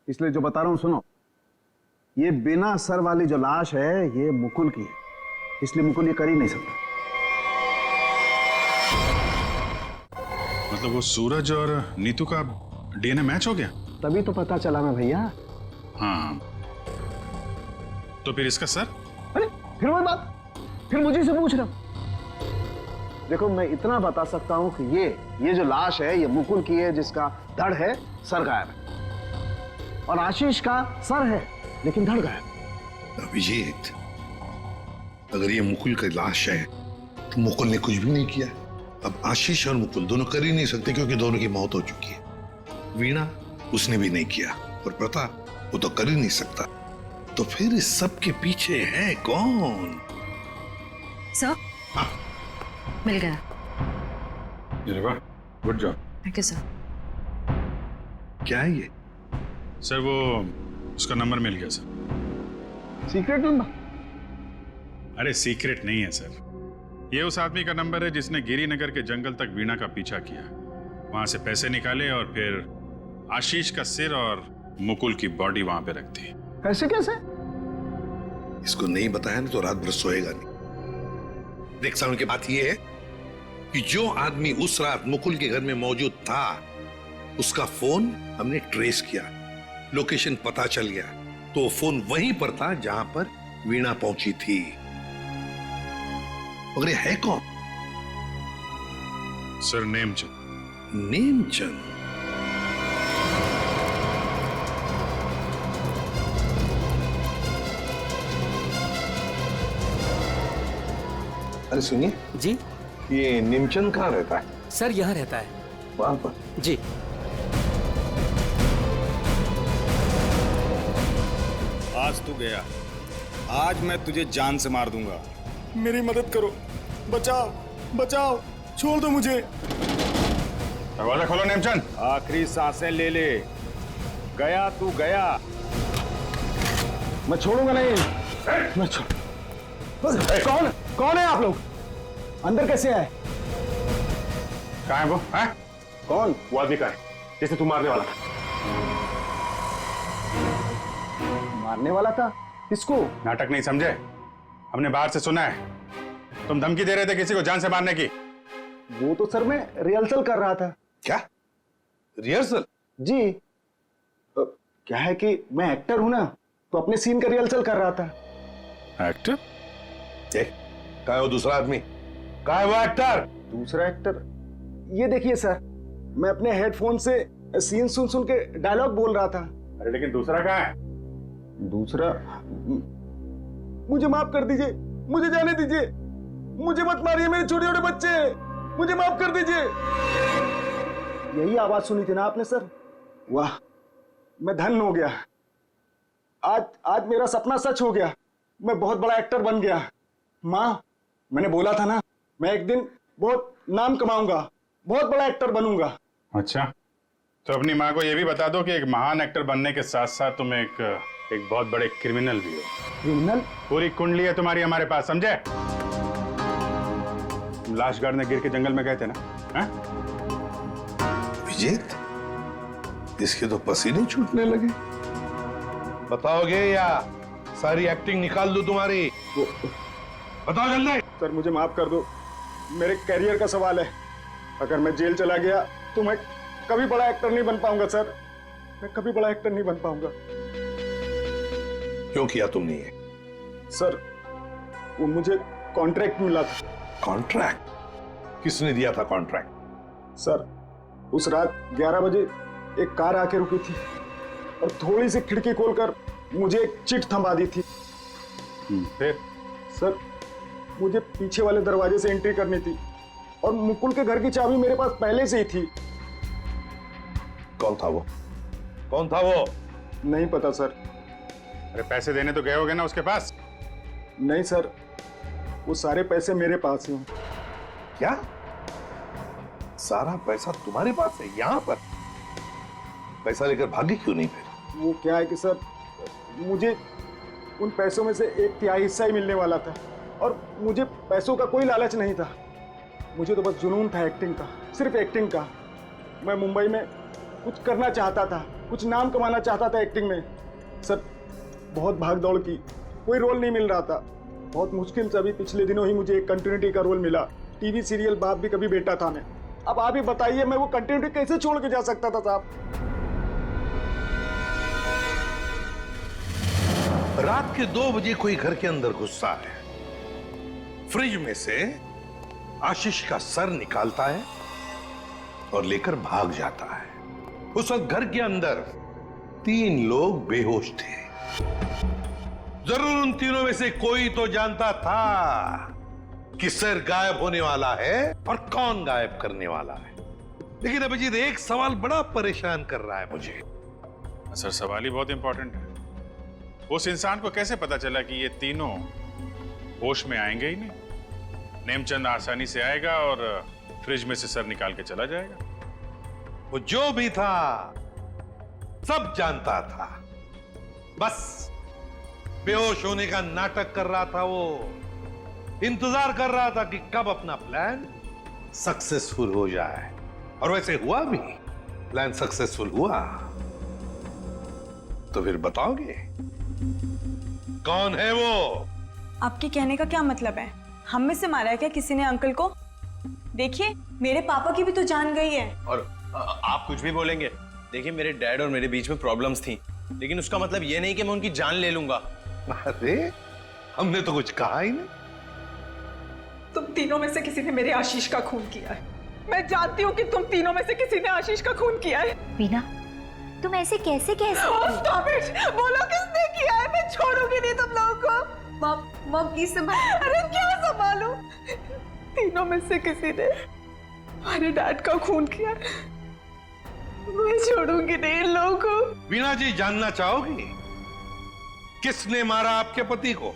Speaker 17: इसलिए जो बता रहा हूं सुनो। ये बिना सर वाली जो लाश है ये मुकुल की है, इसलिए मुकुल ये कर ही नहीं सकता।
Speaker 9: मतलब वो सूरज और नीतू का डीएनए मैच हो गया?
Speaker 17: तभी तो पता चला ना भैया।
Speaker 9: हाँ, तो फिर इसका सर?
Speaker 17: अरे फिर वही बात, फिर मुझे से पूछ रहा। देखो मैं इतना बता सकता हूं कि ये जो लाश है ये मुकुल की है, जिसका धड़ है, सर गायब है, और आशीष का सर है लेकिन धड़ गायब।
Speaker 8: अभिजीत, अगर ये मुकुल की लाश है तो मुकुल ने कुछ भी नहीं किया। अब आशीष और मुकुल दोनों कर ही नहीं सकते, क्योंकि दोनों की मौत हो चुकी है। वीणा, उसने भी नहीं किया, और प्रताप, वो तो कर ही नहीं सकता। तो फिर इस सब के पीछे है कौन?
Speaker 10: सर मिल गया।
Speaker 9: अरे वाह, good job.
Speaker 10: Thank you sir.
Speaker 8: क्या है ये?
Speaker 9: सर वो उसका नंबर मिल गया सर।
Speaker 17: Secret number?
Speaker 9: अरे सीक्रेट नहीं है सर, ये उस आदमी का नंबर है जिसने गिरिनगर के जंगल तक वीणा का पीछा किया, वहां से पैसे निकाले और फिर आशीष का सिर और मुकुल की बॉडी वहां पे रख दी।
Speaker 17: कैसे कैसे?
Speaker 8: इसको नहीं बताया ना तो रात भर सोएगा नहीं। देख साउंड की बात यह है कि जो आदमी उस रात मुकुल के घर में मौजूद था, उसका फोन हमने ट्रेस किया, लोकेशन पता चल गया, तो वो फोन वहीं पर था जहां पर वीणा पहुंची थी। मगर ये है कौन?
Speaker 9: सर नेमचंद।
Speaker 8: नेमचंद? अरे सुनिए
Speaker 14: जी,
Speaker 8: ये नेमचंद कहाँ रहता है?
Speaker 14: सर यहाँ रहता है।
Speaker 8: वहां पर?
Speaker 14: जी।
Speaker 18: आज तू गया, आज मैं तुझे जान से मार दूंगा। मेरी मदद करो, बचाओ बचाओ, छोड़ दो मुझे।
Speaker 9: दरवाजा खोलो नेमचंद।
Speaker 18: आखिरी सांसें ले ले, गया तू गया।
Speaker 17: मैं छोड़ूंगा नहीं। मैं छोड़। कौन है आप लोग? अंदर कैसे आए?
Speaker 9: कहाँ है वो? है?
Speaker 17: कौन?
Speaker 12: वो आदमी का है जिसे तू मारने वाला था।
Speaker 17: मारने वाला था? किसको?
Speaker 9: नाटक नहीं समझे, हमने बाहर से सुना है तुम धमकी दे रहे थे किसी को जान से मारने की।
Speaker 17: वो तो सर मैं रिहर्सल कर रहा था।
Speaker 8: क्या रिहर्सल?
Speaker 17: जी, क्या है कि मैं एक्टर हूं ना, तो अपने सीन का रिहर्सल कर रहा था।
Speaker 9: एक्टर?
Speaker 8: कहाँ है वो दूसरा आदमी? कहाँ है वो एक्टर?
Speaker 17: दूसरा एक्टर? ये देखिए सर, मैं अपने हेडफोन से सीन सुन सुन के डायलॉग बोल रहा था।
Speaker 9: अरे लेकिन दूसरा कहाँ है?
Speaker 17: दूसरा? मुझे माफ कर दीजिए, मुझे जाने दीजिए, मुझे मत मारिए, मेरे छोटे छोटे बच्चे हैं। मुझे माफ कर दीजिए। यही आवाज सुनी थी ना आपने सर? वाह, मैं धन्य हो गया। आज मेरा सपना सच हो गया। मैं बहुत बड़ा एक्टर बन गया। माँ, मैंने बोला था ना, मैं एक दिन बहुत नाम कमाऊंगा, बहुत बड़ा एक्टर बनूंगा।
Speaker 9: अच्छा, तो अपनी माँ को ये भी बता दो कि एक महान एक्टर बनने के साथ साथ तुम एक बहुत बड़े क्रिमिनल भी हो।
Speaker 17: क्रिमिनल? पूरी
Speaker 9: कुंडली है तुम्हारी हमारे पास, समझे? लाश गाड़ने गिर के जंगल में गए थे ना? हाँ?
Speaker 8: विजेत, इसके तो पसीने छूटने लगे। बताओगे या सारी एक्टिंग निकाल दूं तुम्हारी? बताओ जल्दी।
Speaker 17: सर मुझे माफ कर दो, मेरे करियर का सवाल है। अगर मैं जेल चला गया तो मैं कभी बड़ा एक्टर नहीं बन पाऊंगा सर। मैं कभी बड़ा एक्टर नहीं बन पाऊंगा।
Speaker 8: क्यों किया तुमने ये?
Speaker 17: सर, वो मुझे कॉन्ट्रैक्ट मिला था।
Speaker 8: कॉन्ट्रैक्ट? किसने दिया था कॉन्ट्रैक्ट?
Speaker 17: सर, उस रात 11 बजे एक कार आके रुकी थी और थोड़ी सी खिड़की खोलकर मुझे एक चिट थमा दी थी।
Speaker 9: फिर?
Speaker 17: सर, मुझे पीछे वाले दरवाजे से एंट्री करनी थी और मुकुल के घर की चाबी मेरे पास पहले से ही थी।
Speaker 8: कौन था वो? कौन था वो?
Speaker 17: नहीं पता सर।
Speaker 9: अरे पैसे देने तो गए होगे ना उसके पास?
Speaker 17: नहीं सर, वो सारे पैसे मेरे पास हैं।
Speaker 8: क्या? सारा पैसा तुम्हारे पास है? यहाँ पर पैसा लेकर भागे क्यों नहीं फिर?
Speaker 17: वो क्या है कि सर, मुझे उन पैसों में से 1/3 हिस्सा ही मिलने वाला था और मुझे पैसों का कोई लालच नहीं था। मुझे तो बस जुनून था एक्टिंग का, सिर्फ एक्टिंग का। मैं मुंबई में कुछ करना चाहता था, कुछ नाम कमाना चाहता था एक्टिंग में। सर, बहुत भाग दौड़ की, कोई रोल नहीं मिल रहा था। बहुत मुश्किल से अभी पिछले दिनों ही मुझे एक कंटिन्यूटी का रोल मिला। टीवी सीरियल बाप भी कभी बेटा था में। अब आप ही बताइए, मैं वो कंटिन्यूटी कैसे छोड़ के जा सकता था साहब?
Speaker 8: रात के 2 बजे कोई घर के अंदर घुसता है, फ्रिज में से आशीष का सर निकालता है और लेकर भाग जाता है। उस वक्त घर के अंदर 3 लोग बेहोश थे। जरूर उन तीनों में से कोई तो जानता था कि सर गायब होने वाला है और कौन गायब करने वाला है। लेकिन अभिजीत, एक सवाल बड़ा परेशान कर रहा है मुझे।
Speaker 9: सर, सवाल ही बहुत इंपॉर्टेंट है। उस इंसान को कैसे पता चला कि ये तीनों होश में आएंगे ही नहीं? नेमचंद आसानी से आएगा और फ्रिज में से सर निकाल के चला जाएगा।
Speaker 8: वो जो भी था सब जानता था, बस बेहोश होने का नाटक कर रहा था। वो इंतजार कर रहा था कि कब अपना प्लान सक्सेसफुल हो जाए, और वैसे हुआ भी। प्लान सक्सेसफुल हुआ। तो फिर बताओगे कौन है वो?
Speaker 7: आपके कहने का क्या मतलब है? हम में से मारा है क्या किसी ने अंकल को? देखिए, मेरे पापा की भी तो जान गई है।
Speaker 3: और आप कुछ भी बोलेंगे। देखिए, मेरे डैड और मेरे बीच में प्रॉब्लम्स थी, लेकिन उसका मतलब ये नहीं कि मैं उनकी जान ले लूंगा।
Speaker 8: अरे, हमने तो कुछ कहा ही नहीं।
Speaker 13: तुम तीनों में से किसी ने मेरे आशीष का खून किया है। मैं जानती हूँ कि तुम तीनों में से किसी ने आशीष का खून किया है।
Speaker 4: वीना, तुम ऐसे कैसे कह सकती
Speaker 13: हो? बोलो किसने किया है? मैं छोड़ूंगी नहीं तुम लोगों को।
Speaker 7: मॉम प्लीज संभालो।
Speaker 13: अरे क्या संभालूं? तीनों में से किसी ने हमारे डैड का खून किया है। मैं छोड़ूंगी नहीं इन लोगों को।
Speaker 8: वीना जी, जानना चाहोगी किसने मारा आपके पति को?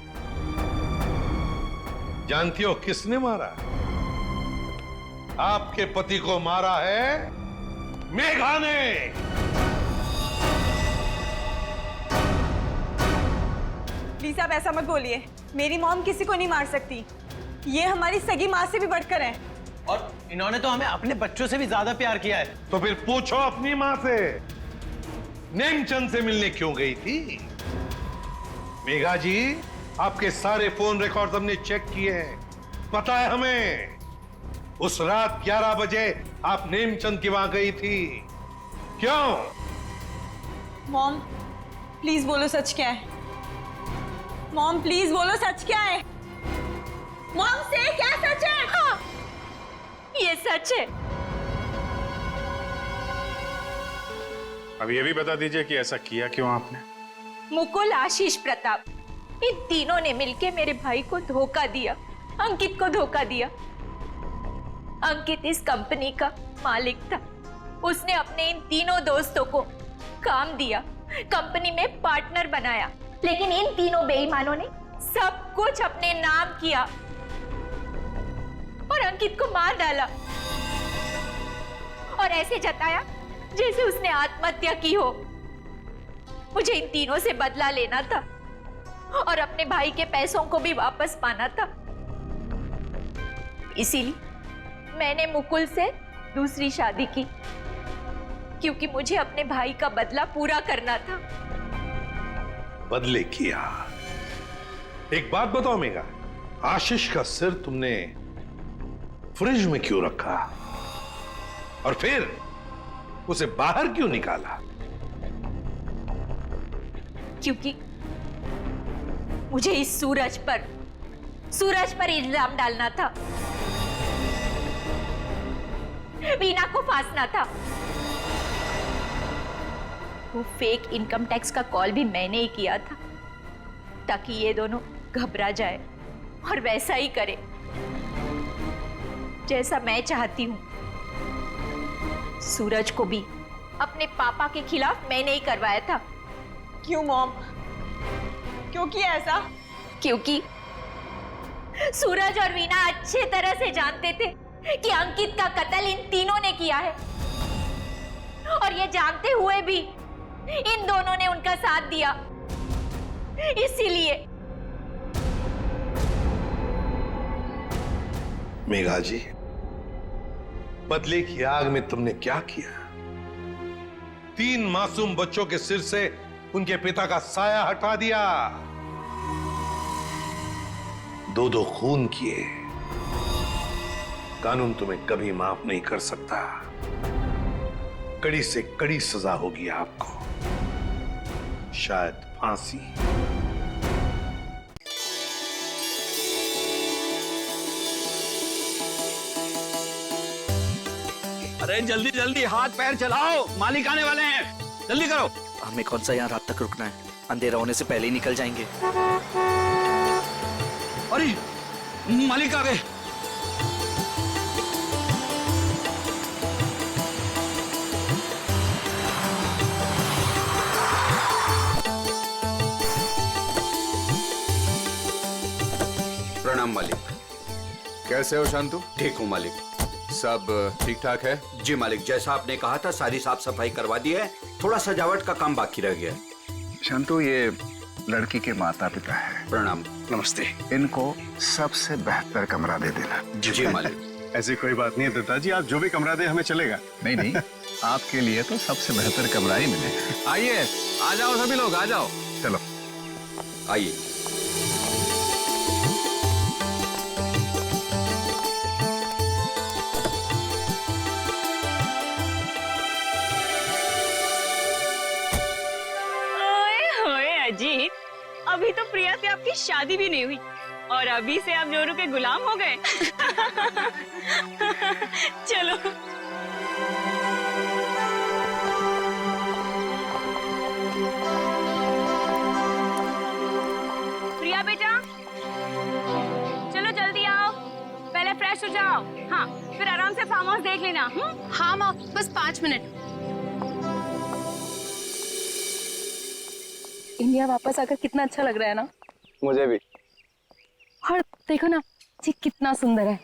Speaker 8: जानती हो किसने मारा? आपके पति को मारा है मेघा ने।
Speaker 7: प्लीज आप ऐसा मत बोलिए। मेरी मॉम किसी को नहीं मार सकती। ये हमारी सगी माँ से भी बढ़कर है।
Speaker 3: और इन्होंने तो हमें अपने बच्चों से भी ज्यादा प्यार किया है।
Speaker 8: तो फिर पूछो अपनी माँ से, नेमचंद से मिलने क्यों गई थी? मेघा जी, आपके सारे फोन रिकॉर्ड्स हमने चेक किए हैं। पता है हमें, उस रात 11 बजे आप नेमचंद की वहां गई थी। क्यों?
Speaker 7: मॉम प्लीज बोलो सच क्या है। मॉम प्लीज बोलो सच क्या है। मॉम से क्या सच है? हाँ, ये सच है।
Speaker 9: अब ये भी बता दीजिए कि ऐसा किया क्यों आपने?
Speaker 2: मुकुल, आशीष, प्रताप, इन तीनों ने मिलके मेरे भाई को धोखा दिया, अंकित को धोखा दिया।
Speaker 4: अंकित इस कंपनी का मालिक था। उसने अपने इन तीनों दोस्तों को काम दिया, कंपनी में पार्टनर बनाया, लेकिन इन तीनों बेईमानों ने सब कुछ अपने नाम किया और अंकित को मार डाला और ऐसे जताया जैसे उसने आत्महत्या की हो। मुझे इन तीनों से बदला लेना था और अपने भाई के पैसों को भी वापस पाना था। इसीलिए मैंने मुकुल से दूसरी शादी की, क्योंकि मुझे अपने भाई का बदला पूरा करना था।
Speaker 8: बदले किया। एक बात बताओ मेघा, आशीष का सिर तुमने फ्रिज में क्यों रखा और फिर उसे बाहर क्यों निकाला?
Speaker 4: क्योंकि मुझे इस सूरज पर इल्जाम डालना था, वीना को फांसना था। वो फेक इनकम टैक्स का कॉल भी मैंने ही किया था, ताकि ये दोनों घबरा जाए और वैसा ही करे जैसा मैं चाहती हूं। सूरज को भी अपने पापा के खिलाफ मैंने ही करवाया था।
Speaker 1: क्यों मॉम? क्यों किया ऐसा?
Speaker 4: क्योंकि सूरज और वीना अच्छे तरह से जानते थे कि अंकित का कत्ल इन तीनों ने किया है, और ये जानते हुए भी इन दोनों ने उनका साथ दिया। इसीलिए
Speaker 8: मेघा जी, बदले की आग में तुमने क्या किया? 3 मासूम बच्चों के सिर से उनके पिता का साया हटा दिया, 2 खून किए। कानून तुम्हें कभी माफ नहीं कर सकता। कड़ी से कड़ी सजा होगी आपको, शायद फांसी।
Speaker 16: अरे जल्दी जल्दी हाथ पैर चलाओ, मालिक आने वाले हैं, जल्दी करो।
Speaker 19: हमें कौन सा यहाँ रात तक रुकना है, अंधेरा होने से पहले ही निकल जाएंगे।
Speaker 16: अरे मालिक आ गए।
Speaker 20: प्रणाम मालिक।
Speaker 18: कैसे हो शांतु?
Speaker 20: ठीक हूँ मालिक। सब ठीक ठाक है? जी मालिक, जैसा आपने कहा था सारी साफ सफाई करवा दी है, थोड़ा सजावट का काम बाकी रह गया।
Speaker 17: शांतु, ये लड़की के माता पिता है।
Speaker 20: प्रणाम।
Speaker 17: नमस्ते। इनको सबसे बेहतर कमरा दे देना।
Speaker 20: जी मालिक।
Speaker 18: ऐसी कोई बात नहीं है पिताजी, आप जो भी कमरा दे हमें चलेगा।
Speaker 17: नहीं नहीं, आपके लिए तो सबसे बेहतर कमरा ही मिलेगा।
Speaker 14: आइए, आ जाओ सभी लोग, आ जाओ।
Speaker 17: चलो
Speaker 20: आइए।
Speaker 21: अजीत, अभी तो प्रिया से आपकी शादी भी नहीं हुई और अभी से आप जोरू के गुलाम हो गए। चलो। प्रिया बेटा, चलो जल्दी आओ, पहले फ्रेश हो जाओ। हाँ, फिर आराम से फार्म हाउस देख लेना।
Speaker 6: हाँ माँ, बस 5 मिनट। इंडिया वापस आकर कितना अच्छा लग रहा है ना?
Speaker 14: मुझे भी।
Speaker 6: और देखो ना जी, कितना सुंदर है।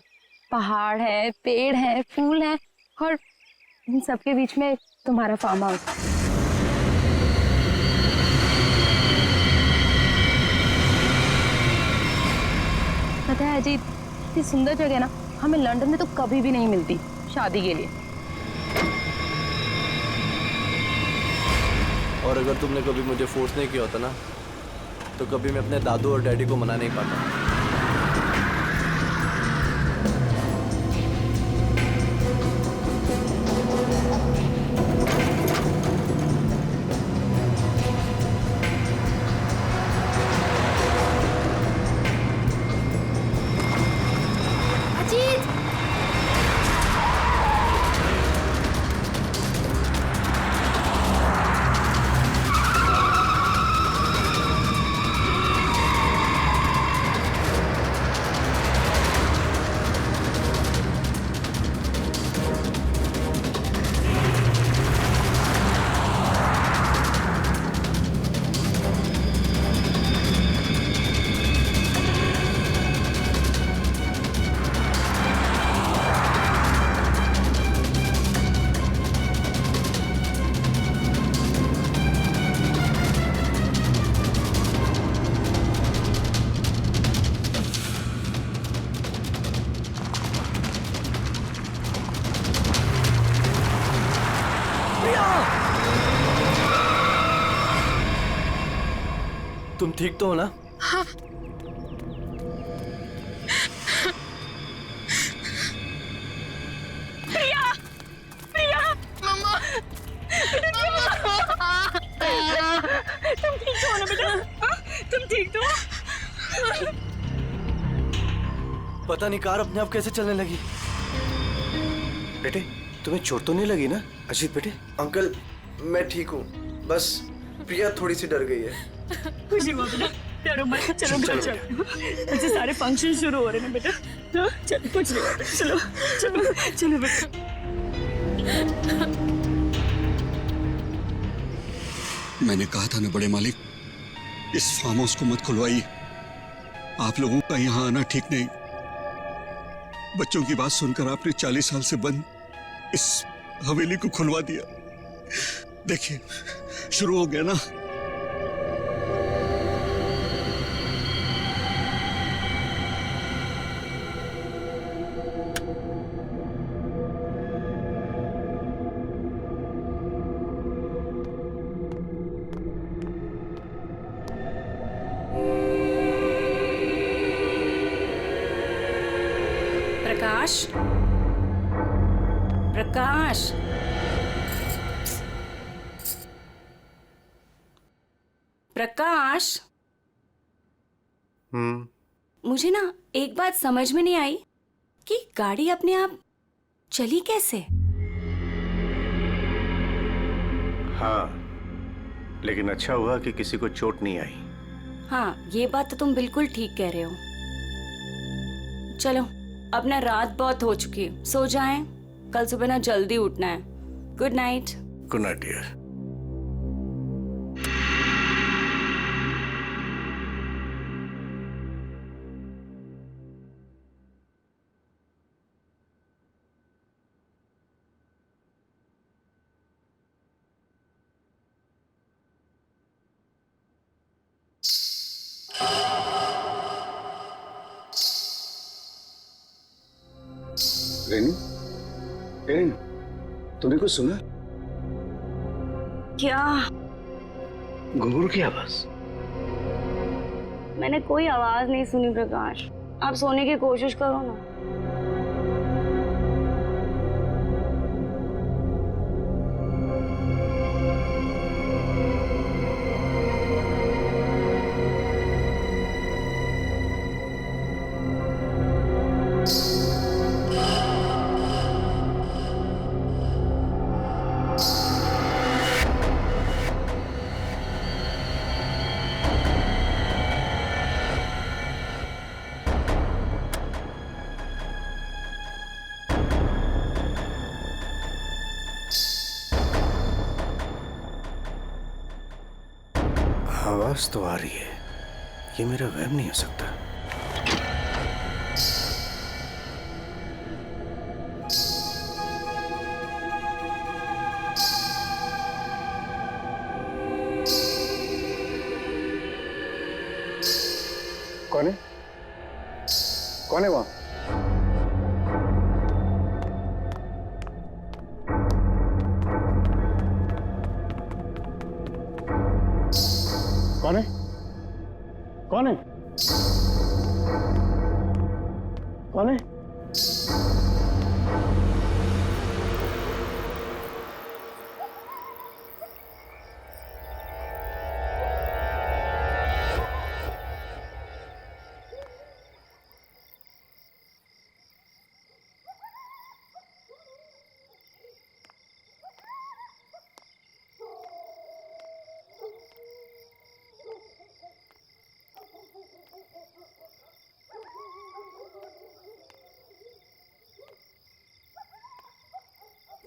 Speaker 6: पहाड़ है, पेड़ है, फूल है, और इन सबके बीच में तुम्हारा फार्म हाउस। पता है अजीत, इतनी सुंदर जगह ना हमें लंदन में तो कभी भी नहीं मिलती शादी के लिए।
Speaker 14: और अगर तुमने कभी मुझे फोर्स नहीं किया होता ना, तो कभी मैं अपने दादू और डैडी को मना नहीं पाता। तुम ठीक तो हो ना?
Speaker 13: हाँ।
Speaker 21: प्रिया, प्रिया, मम्मा, तुम ठीक तो हो ना बेटा? तुम ठीक तो हो?
Speaker 14: पता नहीं कार अपने आप कैसे चलने लगी।
Speaker 5: बेटे तुम्हें चोट तो नहीं लगी ना? अजीत बेटे। अंकल मैं ठीक हूँ, बस प्रिया थोड़ी सी डर गई है।
Speaker 21: खुशी हुआ बेटा, डरो मत, चलो घर चलो। अच्छा सारे फंक्शन शुरू हो रहे हैं बेटा। हाँ चलो, कुछ नहीं होता, चलो चलो चलो बेटा।
Speaker 22: मैंने कहा था ना बड़े मालिक, इस फार्म हाउस को मत खुलवाइए। आप लोगों का यहाँ आना ठीक नहीं। बच्चों की बात सुनकर आपने 40 साल से बंद इस हवेली को खुलवा दिया। देखिए शुरू हो गया ना।
Speaker 21: प्रकाश, प्रकाश, प्रकाश। मुझे ना एक बात समझ में नहीं आई कि गाड़ी अपने आप चली कैसे?
Speaker 5: हाँ लेकिन अच्छा हुआ कि किसी को चोट नहीं आई।
Speaker 21: हाँ ये बात तो तुम बिल्कुल ठीक कह रहे हो। चलो अब ना रात बहुत हो चुकी है, सो जाएं, कल सुबह ना जल्दी उठना है। Good night.
Speaker 5: Good night dear.
Speaker 17: Renu, Renu, तूने कुछ सुना?
Speaker 21: क्या?
Speaker 17: घुंघरू की आवाज।
Speaker 21: मैंने कोई आवाज नहीं सुनी प्रकाश। आप सोने की कोशिश करो ना।
Speaker 5: आवाज तो आ रही है, ये मेरा वहम नहीं हो सकता।
Speaker 17: कौन है? कौन है वहां? कौन है? कौन है? कौन है?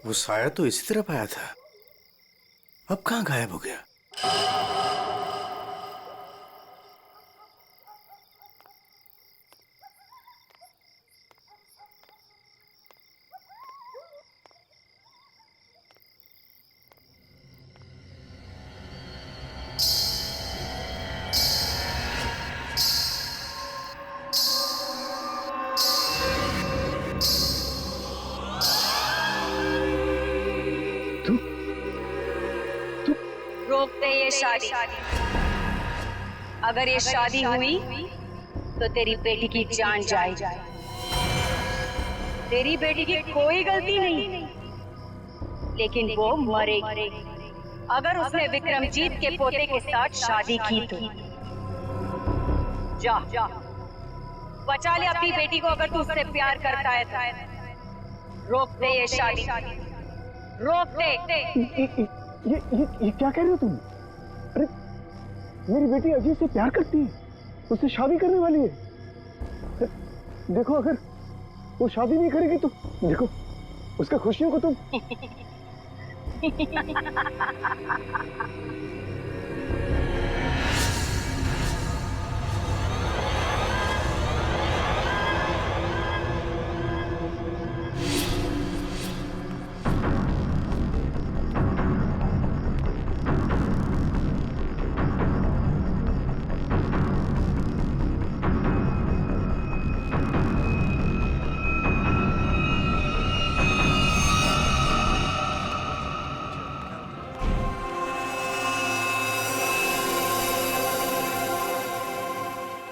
Speaker 5: वो साया तो इसी तरफ आया था, अब कहाँ गायब हो गया?
Speaker 21: रोकते ये शादी।
Speaker 11: अगर ये शादी हुई तो तेरी बेटी की जान जाएगी। तेरी बेटी की कोई गलती नहीं, लेकिन वो मरेगी अगर उसने विक्रमजीत के पोते के साथ शादी की तो। जा बचा ले अपनी बेटी को, अगर तू उससे प्यार करता है तो रोक दे ये शादी, रोक दे।
Speaker 17: ये क्या कह रहे हो तुम? अरे मेरी बेटी अजीत से प्यार करती है, उससे शादी करने वाली है। देखो अगर वो शादी नहीं करेगी तो देखो उसका खुशियों को तुम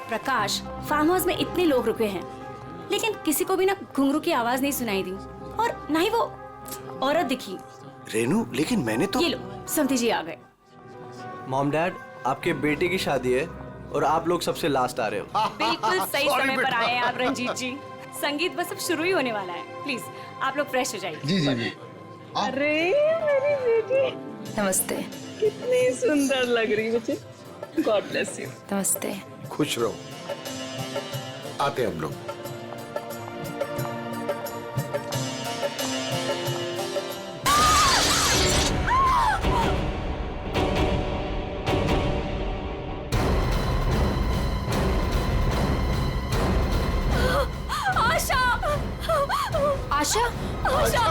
Speaker 15: प्रकाश, फार्म हाउस में इतने लोग रुके हैं, लेकिन किसी को भी ना घुंघरू की आवाज नहीं सुनाई दी और ना ही वो औरत दिखी।
Speaker 5: रेनू, लेकिन मैंने तो।
Speaker 15: ये लो, समधी जी आ गए।
Speaker 5: मॉम डैड, आपके बेटे की शादी है और आप लोग सबसे लास्ट आ रहे हो।
Speaker 15: बिल्कुल सही समय पर आए हैं आप रंजीत जी। संगीत बस अब शुरू ही होने वाला है। प्लीज आप लोग फ्रेश हो जाइए।
Speaker 8: जी जी जी।
Speaker 13: अरे मेरी बेटी,
Speaker 7: नमस्ते।
Speaker 13: कितनी सुंदर लग रही बच्चे। God bless you.
Speaker 7: नमस्ते।
Speaker 8: खुश रहो। आते हैं हम लोग।
Speaker 15: आशा,
Speaker 6: आशा,
Speaker 15: आशा,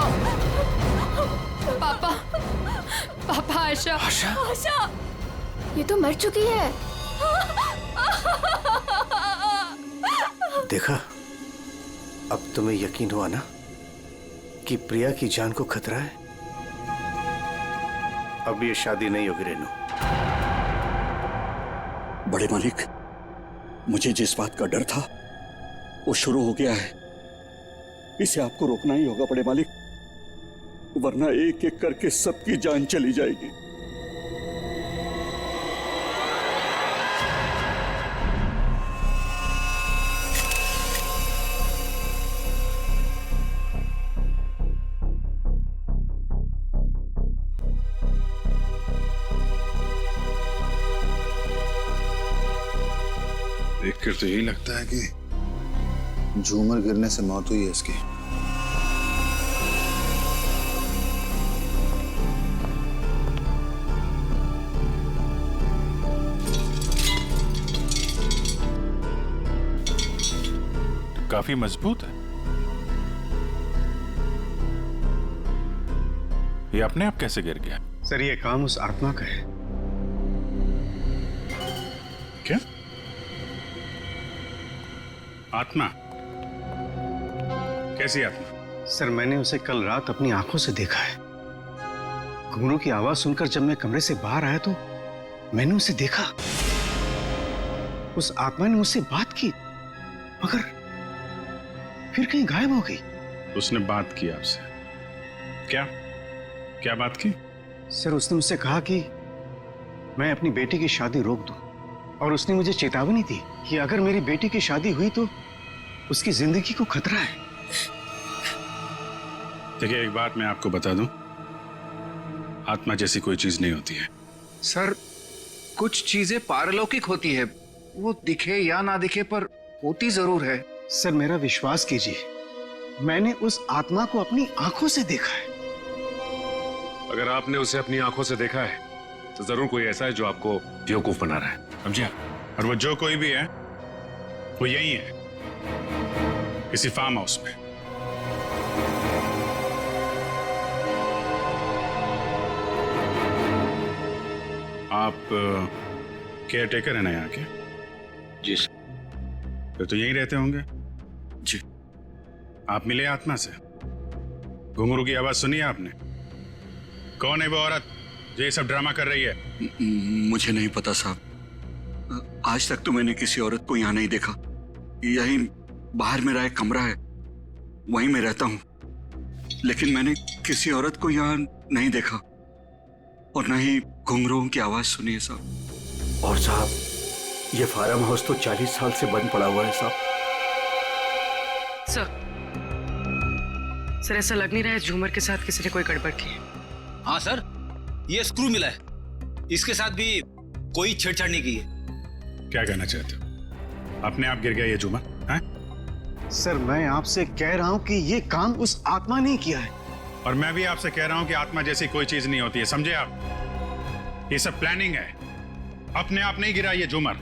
Speaker 6: पापा, पापा, आशा,
Speaker 15: आशा, आशा,
Speaker 6: ये तो मर चुकी है।
Speaker 5: देखा, अब तुम्हें यकीन हुआ ना कि प्रिया की जान को खतरा है। अब ये शादी नहीं होगी रेनू।
Speaker 22: बड़े मालिक, मुझे जिस बात का डर था वो शुरू हो गया है। इसे आपको रोकना ही होगा बड़े मालिक, वरना एक एक करके सबकी जान चली जाएगी।
Speaker 8: देखकर तो यही लगता है कि झूमर गिरने से मौत हुई है इसकी।
Speaker 9: काफी मजबूत है। ये अपने आप कैसे गिर गया?
Speaker 18: सर, ये काम उस आत्मा का है।
Speaker 9: क्या आत्मा? कैसी आत्मा?
Speaker 18: सर, मैंने उसे कल रात अपनी आंखों से देखा है। घुंघरू की आवाज सुनकर जब मैं कमरे से बाहर आया तो मैंने उसे देखा। उस आत्मा ने मुझसे बात की, मगर फिर कहीं गायब हो गई।
Speaker 9: उसने बात की आपसे? क्या क्या बात की?
Speaker 18: सर, उसने मुझसे कहा कि मैं अपनी बेटी की शादी रोक दूं, और उसने मुझे चेतावनी दी कि अगर मेरी बेटी की शादी हुई तो उसकी जिंदगी को खतरा है।
Speaker 9: देखिए, एक बात मैं आपको बता दूं, आत्मा जैसी कोई चीज नहीं होती है।
Speaker 23: सर, कुछ चीजें पारलौकिक होती है, वो दिखे या ना दिखे पर होती जरूर है।
Speaker 18: सर, मेरा विश्वास कीजिए, मैंने उस आत्मा को अपनी आंखों से देखा है।
Speaker 12: अगर आपने उसे अपनी आंखों से देखा है तो जरूर कोई ऐसा है जो आपको बेवकूफ बना रहा है, समझिए?
Speaker 9: और वो जो कोई भी है वो यही है, किसी फार्म हाउस में। आप केयर टेकर है ना यहाँ के?
Speaker 23: जी सर।
Speaker 9: फिर तो यहीं रहते होंगे।
Speaker 23: जी।
Speaker 9: आप मिले आत्मा से? घुंघरू की आवाज सुनी आपने? कौन है वो औरत जो ये सब ड्रामा कर रही है?
Speaker 22: मुझे नहीं पता साहब, आज तक तो मैंने किसी औरत को यहाँ नहीं देखा। यही बाहर मेरा एक कमरा है, वहीं मैं रहता हूँ, लेकिन मैंने किसी औरत को यहाँ नहीं देखा और न ही घुंघरुओं की आवाज सुनी है साहब।
Speaker 20: और साहब, ये फार्म हाउस तो 40 साल से बंद पड़ा हुआ है साहब।
Speaker 2: सर ऐसा लग नहीं रहा है झूमर के साथ किसी ने कोई गड़बड़ की है।
Speaker 16: हाँ सर, ये स्क्रू मिला है, इसके साथ भी कोई छेड़छाड़ नहीं की है।
Speaker 9: क्या कहना चाहते हो? अपने आप गिर गया ये झूमर?
Speaker 18: सर मैं आपसे कह रहा हूं कि ये काम उस आत्मा ने किया है।
Speaker 9: और मैं भी आपसे कह रहा हूं कि आत्मा जैसी कोई चीज नहीं होती है, समझे आप? ये सब प्लानिंग है, अपने आप नहीं गिरा ये झूमर।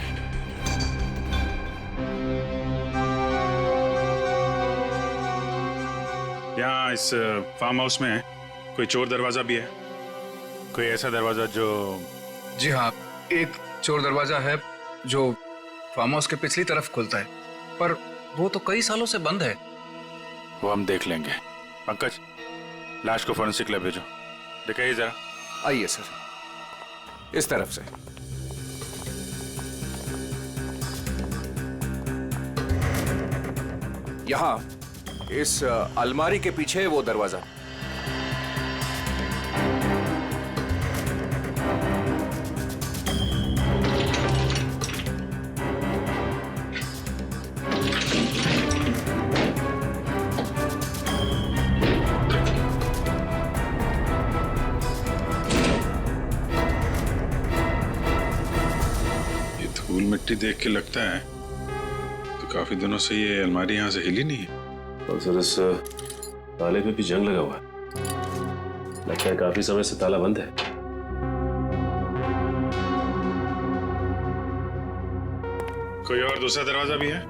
Speaker 9: यहाँ इस फार्म हाउस में कोई चोर दरवाजा भी है? कोई ऐसा दरवाजा जो...
Speaker 23: जी हाँ, एक चोर दरवाजा है जो फार्म हाउस के पिछली तरफ खुलता है, पर वो तो कई सालों से बंद है।
Speaker 9: वो हम देख लेंगे। पंकज, लाश को फॉरेंसिक लैब भेजो, दिखाइए जरा।
Speaker 23: आइए सर, इस तरफ से।
Speaker 3: यहाँ इस अलमारी के पीछे वो दरवाजा।
Speaker 9: ये धूल मिट्टी देख के लगता है तो काफी दिनों से ये अलमारी यहाँ से हिली नहीं है।
Speaker 12: और सर इस ताले पे भी जंग लगा हुआ है, लगता है काफी समय से ताला बंद है।
Speaker 9: कोई और दूसरा दरवाजा भी है?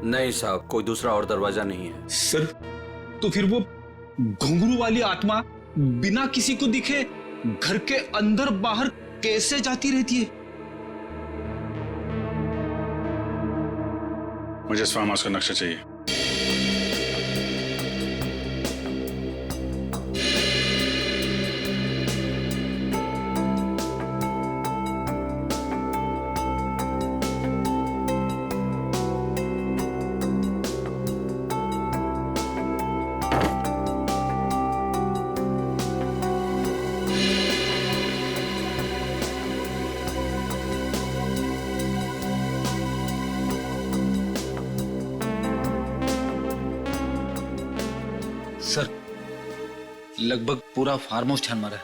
Speaker 20: नहीं साहब, कोई दूसरा और दरवाजा नहीं है।
Speaker 16: सर, तो फिर वो घुंघरू वाली आत्मा बिना किसी को दिखे घर के अंदर बाहर कैसे जाती रहती है?
Speaker 9: मुझे इस फार्म हाउस का नक्शा चाहिए।
Speaker 16: सर, लगभग पूरा फार्म हाउस छान मारा है,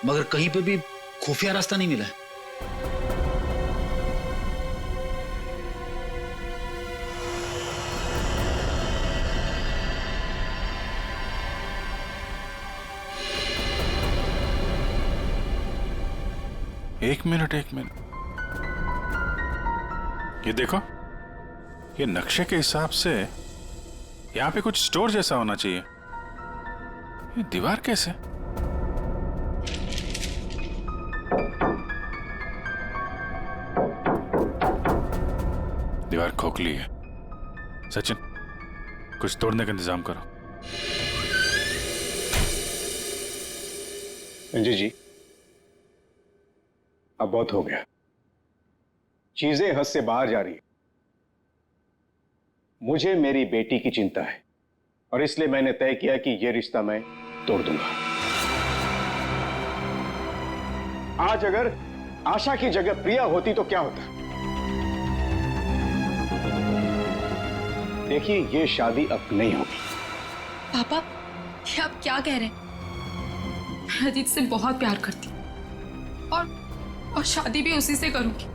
Speaker 16: मगर कहीं पे भी खुफिया रास्ता नहीं मिला है।
Speaker 9: एक मिनट, ये देखो, ये नक्शे के हिसाब से यहाँ पे कुछ स्टोर जैसा होना चाहिए। ये दीवार कैसे? दीवार खोखली है। सचिन, कुछ तोड़ने का इंतजाम करो।
Speaker 18: अंजू जी, अब बहुत हो गया, चीजें हद से बाहर जा रही है। मुझे मेरी बेटी की चिंता है और इसलिए मैंने तय किया कि यह रिश्ता मैं तोड़ दूंगा। आज अगर आशा की जगह प्रिया होती तो क्या होता? देखिए, यह शादी अब नहीं होगी।
Speaker 6: पापा, ये आप क्या कह रहे हैं? मैं अजीत से बहुत प्यार करती हूँ और शादी भी उसी से करूंगी।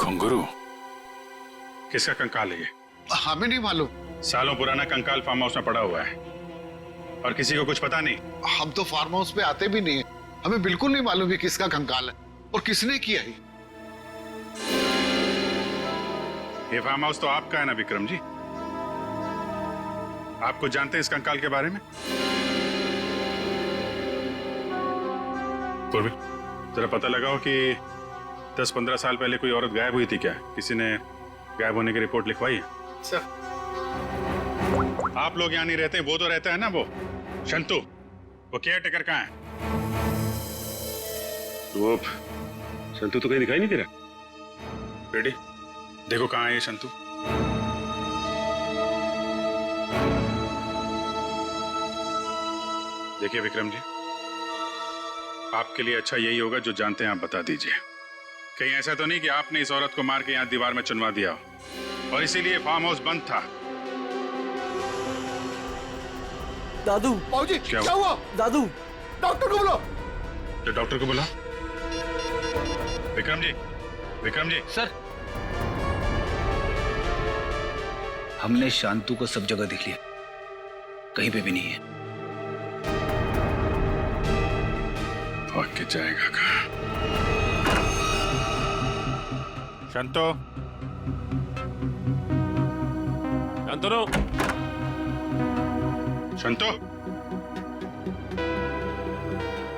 Speaker 9: घुंघरू? किसका कंकाल है ये?
Speaker 8: हमें नहीं मालूम।
Speaker 9: सालों पुराना कंकाल फार्म हाउस में पड़ा हुआ है और किसी को कुछ पता नहीं।
Speaker 8: हम तो फार्म हाउस पे आते भी नहीं है, हमें बिल्कुल नहीं मालूम कि किसका कंकाल है और किसने किया है।
Speaker 9: ये फार्म हाउस तो आपका है ना विक्रम जी? आप कुछ जानते हैं इस कंकाल के बारे में? पूर्वी, जरा पता लगाओ कि 10-15 साल पहले कोई औरत गायब हुई थी क्या? किसी ने गायब होने की रिपोर्ट लिखवाई है?
Speaker 23: सर,
Speaker 9: आप लोग यहाँ नहीं रहते, वो तो रहता है ना, वो शंतु, वो केयर टेकर कहाँ है?
Speaker 12: वो शंतु तो कहीं दिखाई नहीं दे रहा।
Speaker 9: रेडी, देखो कहाँ है ये शंतु। देखिए विक्रम जी, आपके लिए अच्छा यही होगा जो जानते हैं आप बता दीजिए। कहीं ऐसा तो नहीं कि आपने इस औरत को मार के यहाँ दीवार में चुनवा दिया हो और इसीलिए फार्म हाउस बंद था?
Speaker 5: दादू,
Speaker 8: बाबूजी
Speaker 9: क्या
Speaker 8: हुआ?
Speaker 5: दादू,
Speaker 8: डॉक्टर को बुलाओ।
Speaker 9: तो डॉक्टर को बुला। विक्रम जी, विक्रम जी।
Speaker 23: सर, हमने शांतु को सब जगह देख लिया, कहीं पे भी नहीं है।
Speaker 9: भाग के जाएगा कहाँ? शांतो,
Speaker 12: शांतनु,
Speaker 9: शांतो।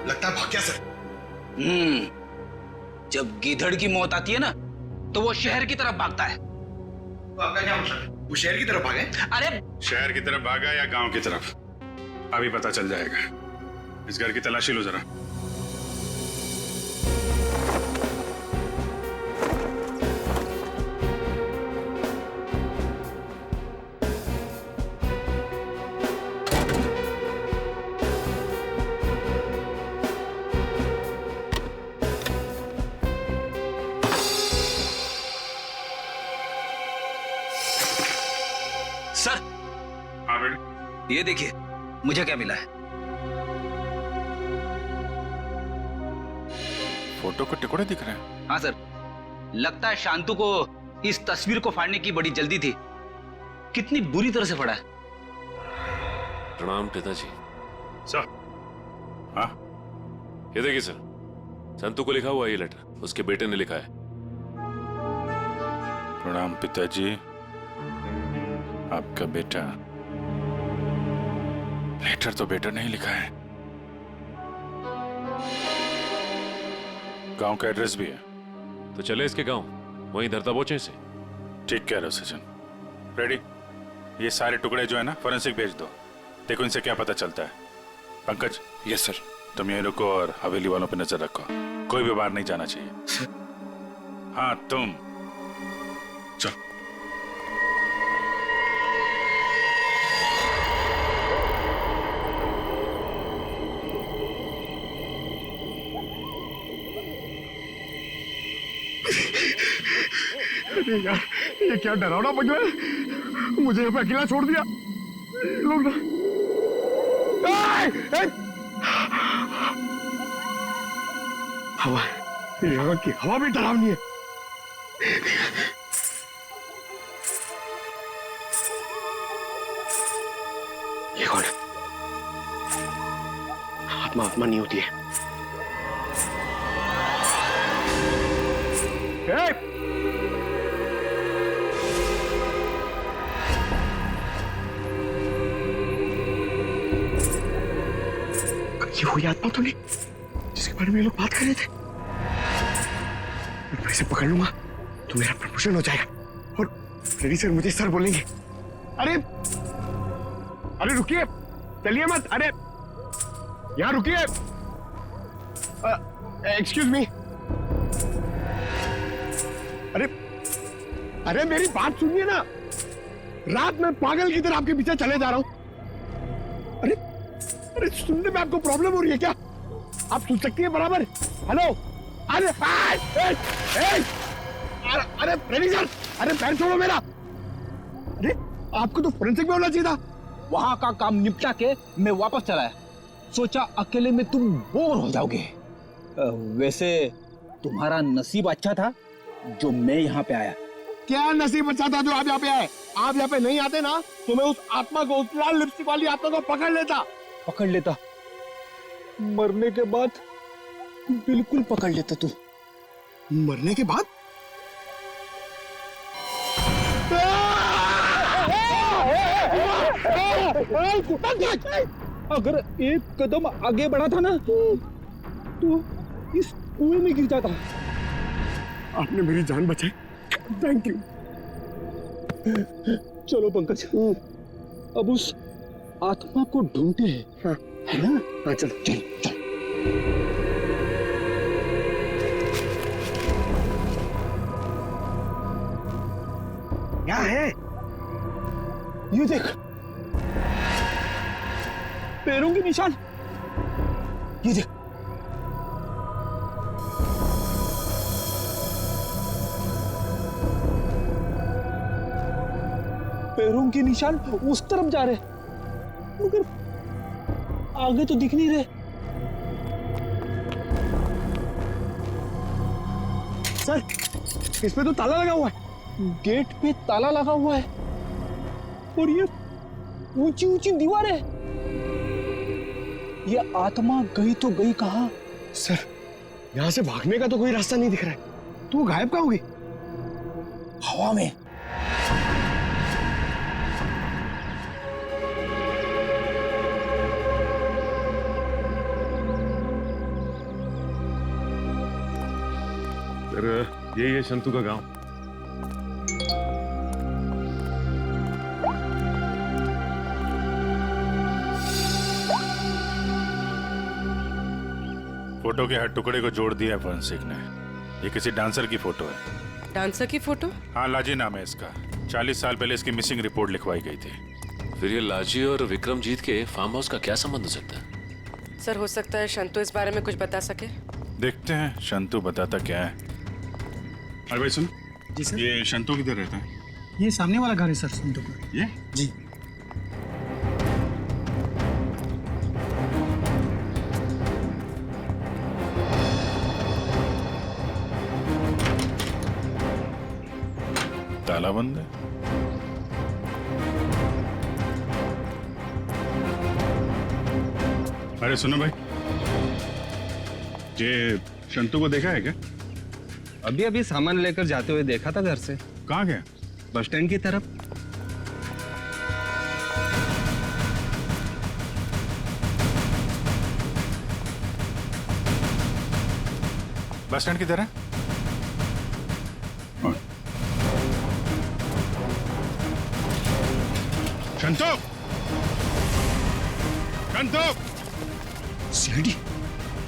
Speaker 8: लगता है भाग गया सर।
Speaker 23: जब गीधड़ की मौत आती है ना, तो वो शहर की तरफ भागता है।
Speaker 8: तो आपका क्या मतलब है? वो शहर की तरफ भागे?
Speaker 23: अरे
Speaker 9: शहर की तरफ भागा या गांव की तरफ, अभी पता चल जाएगा। इस घर की तलाशी लो जरा।
Speaker 23: सर,
Speaker 9: हाँ बेटे,
Speaker 23: ये देखिए मुझे क्या मिला है।
Speaker 9: फोटो के टुकड़े दिख रहे हैं।
Speaker 23: हाँ सर, लगता है शांतु को इस तस्वीर को फाड़ने की बड़ी जल्दी थी। कितनी बुरी तरह से फाड़ा है।
Speaker 12: प्रणाम पिताजी।
Speaker 9: सर, हाँ
Speaker 12: ये देखिए सर, संतु को लिखा हुआ ये लेटर उसके बेटे ने लिखा है।
Speaker 9: प्रणाम पिताजी, आपका बेटा। लेटर तो बेटा ने ही लिखा है, गांव का एड्रेस भी है।
Speaker 12: तो चले इसके गांव, वहीं धरता बोचे से।
Speaker 9: ठीक कह रहे हो सचिन। रेडी, ये सारे टुकड़े जो है ना फोरेंसिक भेज दो, देखो इनसे क्या पता चलता है। पंकज।
Speaker 3: Yes sir.
Speaker 9: तुम यहीं रुको और हवेली वालों पे नजर रखो, कोई भी बाहर नहीं जाना चाहिए। हाँ तुम चलो।
Speaker 17: अरे यार, ये क्या डरावना बगला है, मुझे यहाँ पे अकेला छोड़ दिया। लोग ना हवा, यहाँ की हवा भी डरावनी है। ये कौन है? आत्मा आत्मा नहीं होती है। ये हुई आत्मा तो नहीं जिसके बारे में ये लोग बात कर रहे थे? मैं इसे पकड़ लूंगा तो मेरा प्रमोशन हो जाएगा और फ्रेडी सर मुझे सर बोलेंगे। अरे अरे रुकिए, चलिए मत। अरे यहाँ रुकिए, एक्सक्यूज मी। अरे अरे मेरी बात सुनिए ना, रात में पागल की तरह आपके पीछे चले जा रहा हूं। अरे सुनने में आपको प्रॉब्लम हो रही है क्या? आप सुन सकती है बराबर? हेलो, अरे अरे फ्रेडी सर, अरे पैर छोड़ो मेरा। अरे आपको तो फोरेंसिक में होना चाहिए था।
Speaker 1: वहां का काम निपटा के मैं वापस चला आया, सोचा अकेले में तुम बोर हो जाओगे। वैसे तुम्हारा नसीब अच्छा था जो मैं यहाँ पे आया।
Speaker 17: क्या नसीब अच्छा था जो आप यहाँ पे आए? आप यहाँ पे नहीं आते ना तो मैं उस आत्मा को, उस लाल लिपस्टिक वाली आत्मा को पकड़ लेता। मरने के बाद बिल्कुल पकड़ लेता तू। मरने के बाद?
Speaker 1: अगर एक कदम आगे बढ़ा था ना तो इस कुएं में गिर जाता।
Speaker 17: आपने मेरी जान बचाई, थैंक यू।
Speaker 1: चलो पंकज, अब उस आत्मा को ढूंढते हैं। हाँ, है ना?
Speaker 17: हाँ, चलो चलो चलो। क्या है?
Speaker 1: ये देख, पैरों के निशान। ये देख, पैरों के निशान उस तरफ जा रहे, मगर आगे तो दिख नहीं रहे।
Speaker 17: सर, इस पे तो ताला लगा हुआ है।
Speaker 1: गेट पे ताला लगा हुआ है और ये ऊंची ऊंची दीवार है। ये आत्मा गई तो गई कहां?
Speaker 17: सर, यहां से भागने का तो कोई रास्ता नहीं दिख रहा है। तू गायब कहां होगी?
Speaker 1: हवा में।
Speaker 12: यही है शंतु का गांव।
Speaker 9: फोटो के हर टुकड़े को जोड़ दिया है फोरेंसिक ने। ये किसी डांसर की फोटो है।
Speaker 2: डांसर की फोटो?
Speaker 9: हाँ, लाजी नाम है इसका। 40 साल पहले इसकी मिसिंग रिपोर्ट लिखवाई गई थी।
Speaker 12: फिर ये लाजी और विक्रमजीत के फार्म हाउस का क्या संबंध हो सकता है?
Speaker 2: सर, हो सकता है शंतु इस बारे में कुछ बता सके।
Speaker 9: देखते हैं शंतु बताता क्या है। अरे भाई सुन।
Speaker 18: जी सर।
Speaker 9: ये शंतु किधर रहता है?
Speaker 18: ये सामने वाला घर है सर, संतू का।
Speaker 9: ये?
Speaker 18: जी।
Speaker 9: ताला बंद है। अरे सुनो भाई, ये शंतु को देखा है क्या?
Speaker 4: अभी अभी सामान लेकर जाते हुए देखा था घर से।
Speaker 9: कहाँ गया?
Speaker 4: बस स्टैंड की तरफ।
Speaker 9: बस स्टैंड की तरह? शंतु! शंतु!
Speaker 22: सीढ़ी,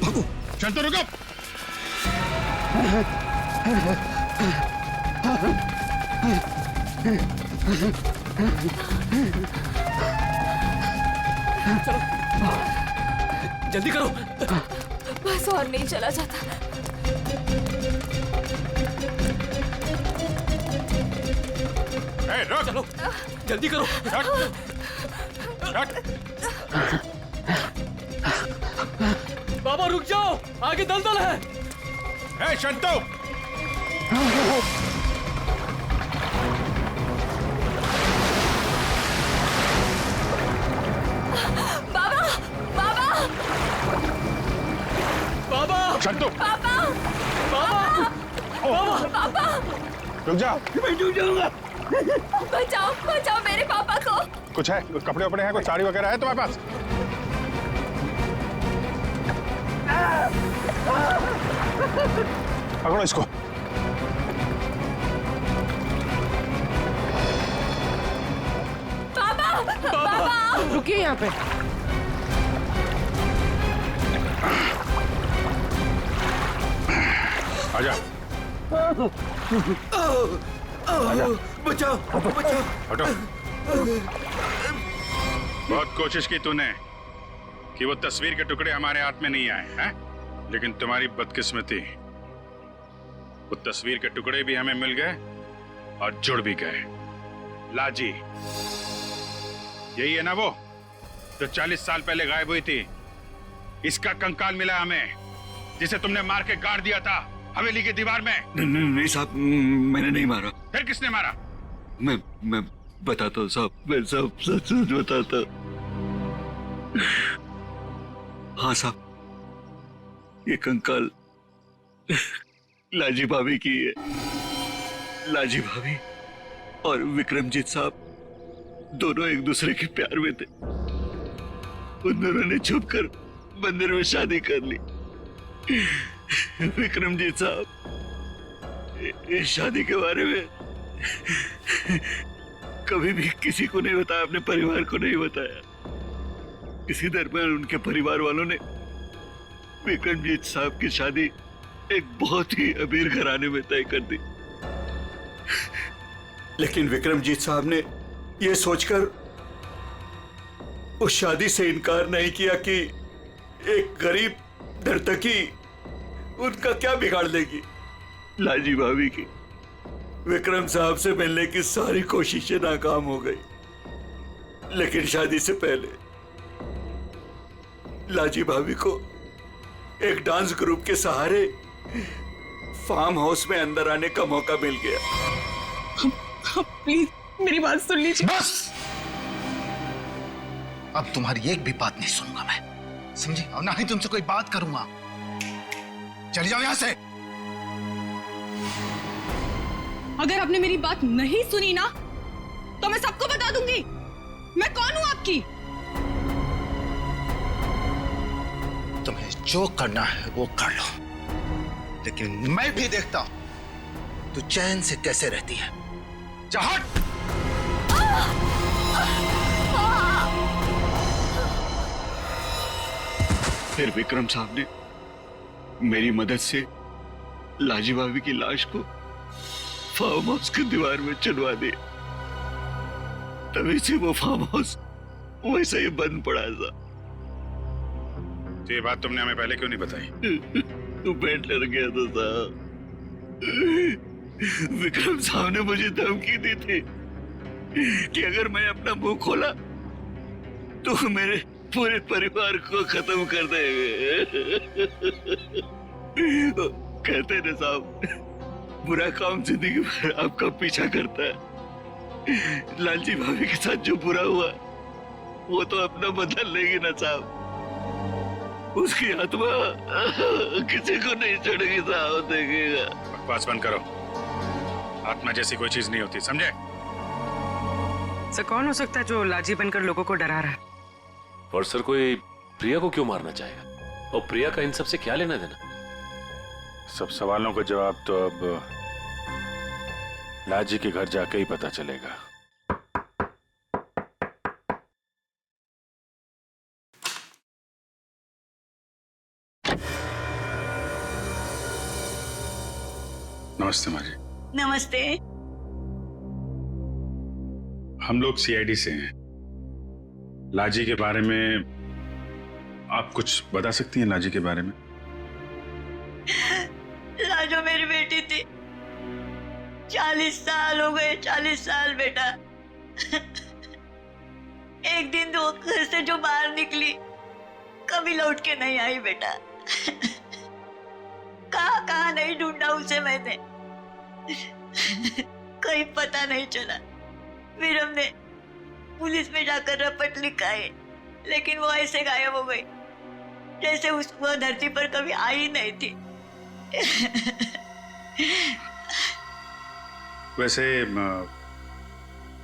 Speaker 22: भागो!
Speaker 9: शंतु रुको!
Speaker 14: चलो, जल्दी करो।
Speaker 7: बस और नहीं चला जाता।
Speaker 9: रुक!
Speaker 14: चलो, जल्दी करो। बाबा रुक जाओ, आगे दलदल है।
Speaker 9: ए शंतु!
Speaker 7: बाबा, बाबा,
Speaker 14: बाबा,
Speaker 9: शंतु!
Speaker 7: बाबा,
Speaker 14: बाबा, बाबा,
Speaker 7: पापा,
Speaker 17: रुक जा।
Speaker 1: मैं डूब जाऊंगा।
Speaker 7: बचाओ, बचाओ मेरे पापा को।
Speaker 9: कुछ है? कपड़े वपड़े हैं? कोई साड़ी वगैरह है तुम्हारे पास? पकड़ो इसको।
Speaker 7: पापा, पापा,
Speaker 2: रुकिए यहाँ पे।
Speaker 9: आजा।
Speaker 5: बचाओ, बचाओ।
Speaker 9: हटो। बहुत कोशिश की तूने कि वो तस्वीर के टुकड़े हमारे हाथ में नहीं आए हैं, लेकिन तुम्हारी बदकिस्मती, वो तस्वीर के टुकड़े भी हमें मिल गए और जुड़ भी गए। लाजी, यही है ना वो जो 40 साल पहले गायब हुई थी? इसका कंकाल मिला हमें, जिसे तुमने मार के गाड़ दिया था। हवेली की दीवार में?
Speaker 22: नहीं साहब, मैंने नहीं मारा।
Speaker 9: फिर किसने मारा?
Speaker 22: मैं बताता हूँ साहब, मैं सब सच बताता हूँ। हाँ साहब, ये कंकाल लाजी भाभी की है। लाजी भाभी और विक्रमजीत साहब दोनों एक दूसरे के प्यार में थे। उन दोनों ने छुपकर मंदिर में शादी कर ली। विक्रमजीत साहब इस शादी के बारे में कभी भी किसी को नहीं बताया, अपने परिवार को नहीं बताया। इसी दरमियान उनके परिवार वालों ने विक्रमजीत साहब की शादी एक बहुत ही अमीर घराने में तय कर दी।
Speaker 20: लेकिन विक्रमजीत साहब ने यह सोचकर उस शादी से इनकार नहीं किया कि एक गरीब नर्तकी उनका क्या बिगाड़ लेगी।
Speaker 22: लाजी भाभी की
Speaker 20: विक्रम साहब से मिलने की सारी कोशिशें नाकाम हो गई, लेकिन शादी से पहले लाजी भाभी को एक डांस ग्रुप के सहारे फार्म हाउस में अंदर आने का मौका मिल गया।
Speaker 13: प्लीज मेरी बात सुन लीजिए।
Speaker 17: बस, अब तुम्हारी एक भी बात नहीं सुनूंगा मैं, समझी? और ना ही तुमसे कोई बात करूंगा। चली जाओ यहां से।
Speaker 10: अगर आपने मेरी बात नहीं सुनी ना तो मैं सबको बता दूंगी मैं कौन हूं आपकी।
Speaker 17: तुम्हें जो करना है वो कर लो, लेकिन मैं भी देखता हूं तू चैन से कैसे रहती है। जा हट।
Speaker 22: फिर विक्रम साहब ने मेरी मदद से लाजी भाभी की लाश को फार्म हाउस की दीवार में चुनवा दिया। तभी से वो फार्म हाउस वैसे ही बंद पड़ा था।
Speaker 9: ये बात तुमने हमें पहले क्यों नहीं बताई?
Speaker 22: तो मैं डर गया था साहब। विक्रम साहब ने मुझे धमकी दी थी कि अगर मैं अपना मुंह खोला तो मेरे पूरे परिवार को खत्म कर देंगे। कहते ना साहब, बुरा काम जिंदगी भर आपका पीछा करता है। लालची भाभी के साथ जो बुरा हुआ वो तो अपना बदल लेगी ना साहब। उसकी आत्मा किसी को नहीं छोड़ेगी साहब, देखिएगा।
Speaker 9: बकवास बंद करो। आत्मा जैसी कोई चीज नहीं होती, समझे?
Speaker 2: सर कौन हो सकता है जो लाजी बनकर लोगों को डरा रहा है?
Speaker 12: और सर कोई प्रिया को क्यों मारना चाहेगा? और प्रिया का इन सब से क्या लेना देना?
Speaker 9: सब सवालों का जवाब तो अब लाजी के घर जाके ही पता चलेगा। नमस्ते माँ जी।
Speaker 11: नमस्ते।
Speaker 9: हम लोग सीआईडी से हैं। लाजी के बारे में आप कुछ बता सकती हैं? लाजी के बारे में?
Speaker 11: लाजो मेरी बेटी थी। 40 साल हो गए, 40 साल बेटा। एक दिन वो घर से जो बाहर निकली कभी लौट के नहीं आई बेटा। कहाँ कहाँ नहीं ढूंढा उसे मैंने, कहीं पता नहीं चला। फिर हमने पुलिस में जाकर रपट लिखाई, लेकिन वो ऐसे गायब हो गई जैसे वो धरती पर कभी आई नहीं थी।
Speaker 9: वैसे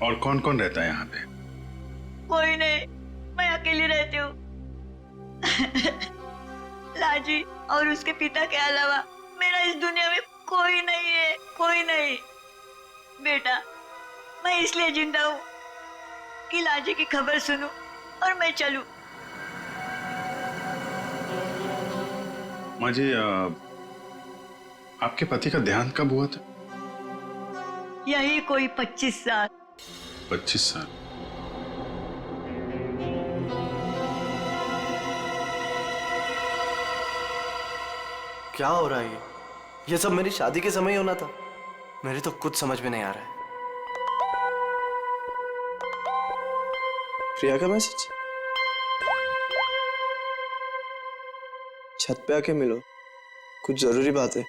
Speaker 9: और कौन कौन रहता है यहाँ पे?
Speaker 11: कोई नहीं, मैं अकेली रहती हूँ। लाजी और उसके पिता के अलावा मेरा इस दुनिया में कोई नहीं है, कोई नहीं। बेटा मैं इसलिए जिंदा हूँ कि लाजी की खबर सुनूं और मैं चलूं।
Speaker 9: माँ जी, आपके पति का देहांत कब हुआ था?
Speaker 11: यही कोई 25 साल।
Speaker 9: 25 साल?
Speaker 5: क्या हो रहा है ये सब मेरी शादी के समय ही होना था। मेरे तो कुछ समझ में नहीं आ रहा है। प्रिया का मैसेज। छत पे आके मिलो, कुछ जरूरी बात है।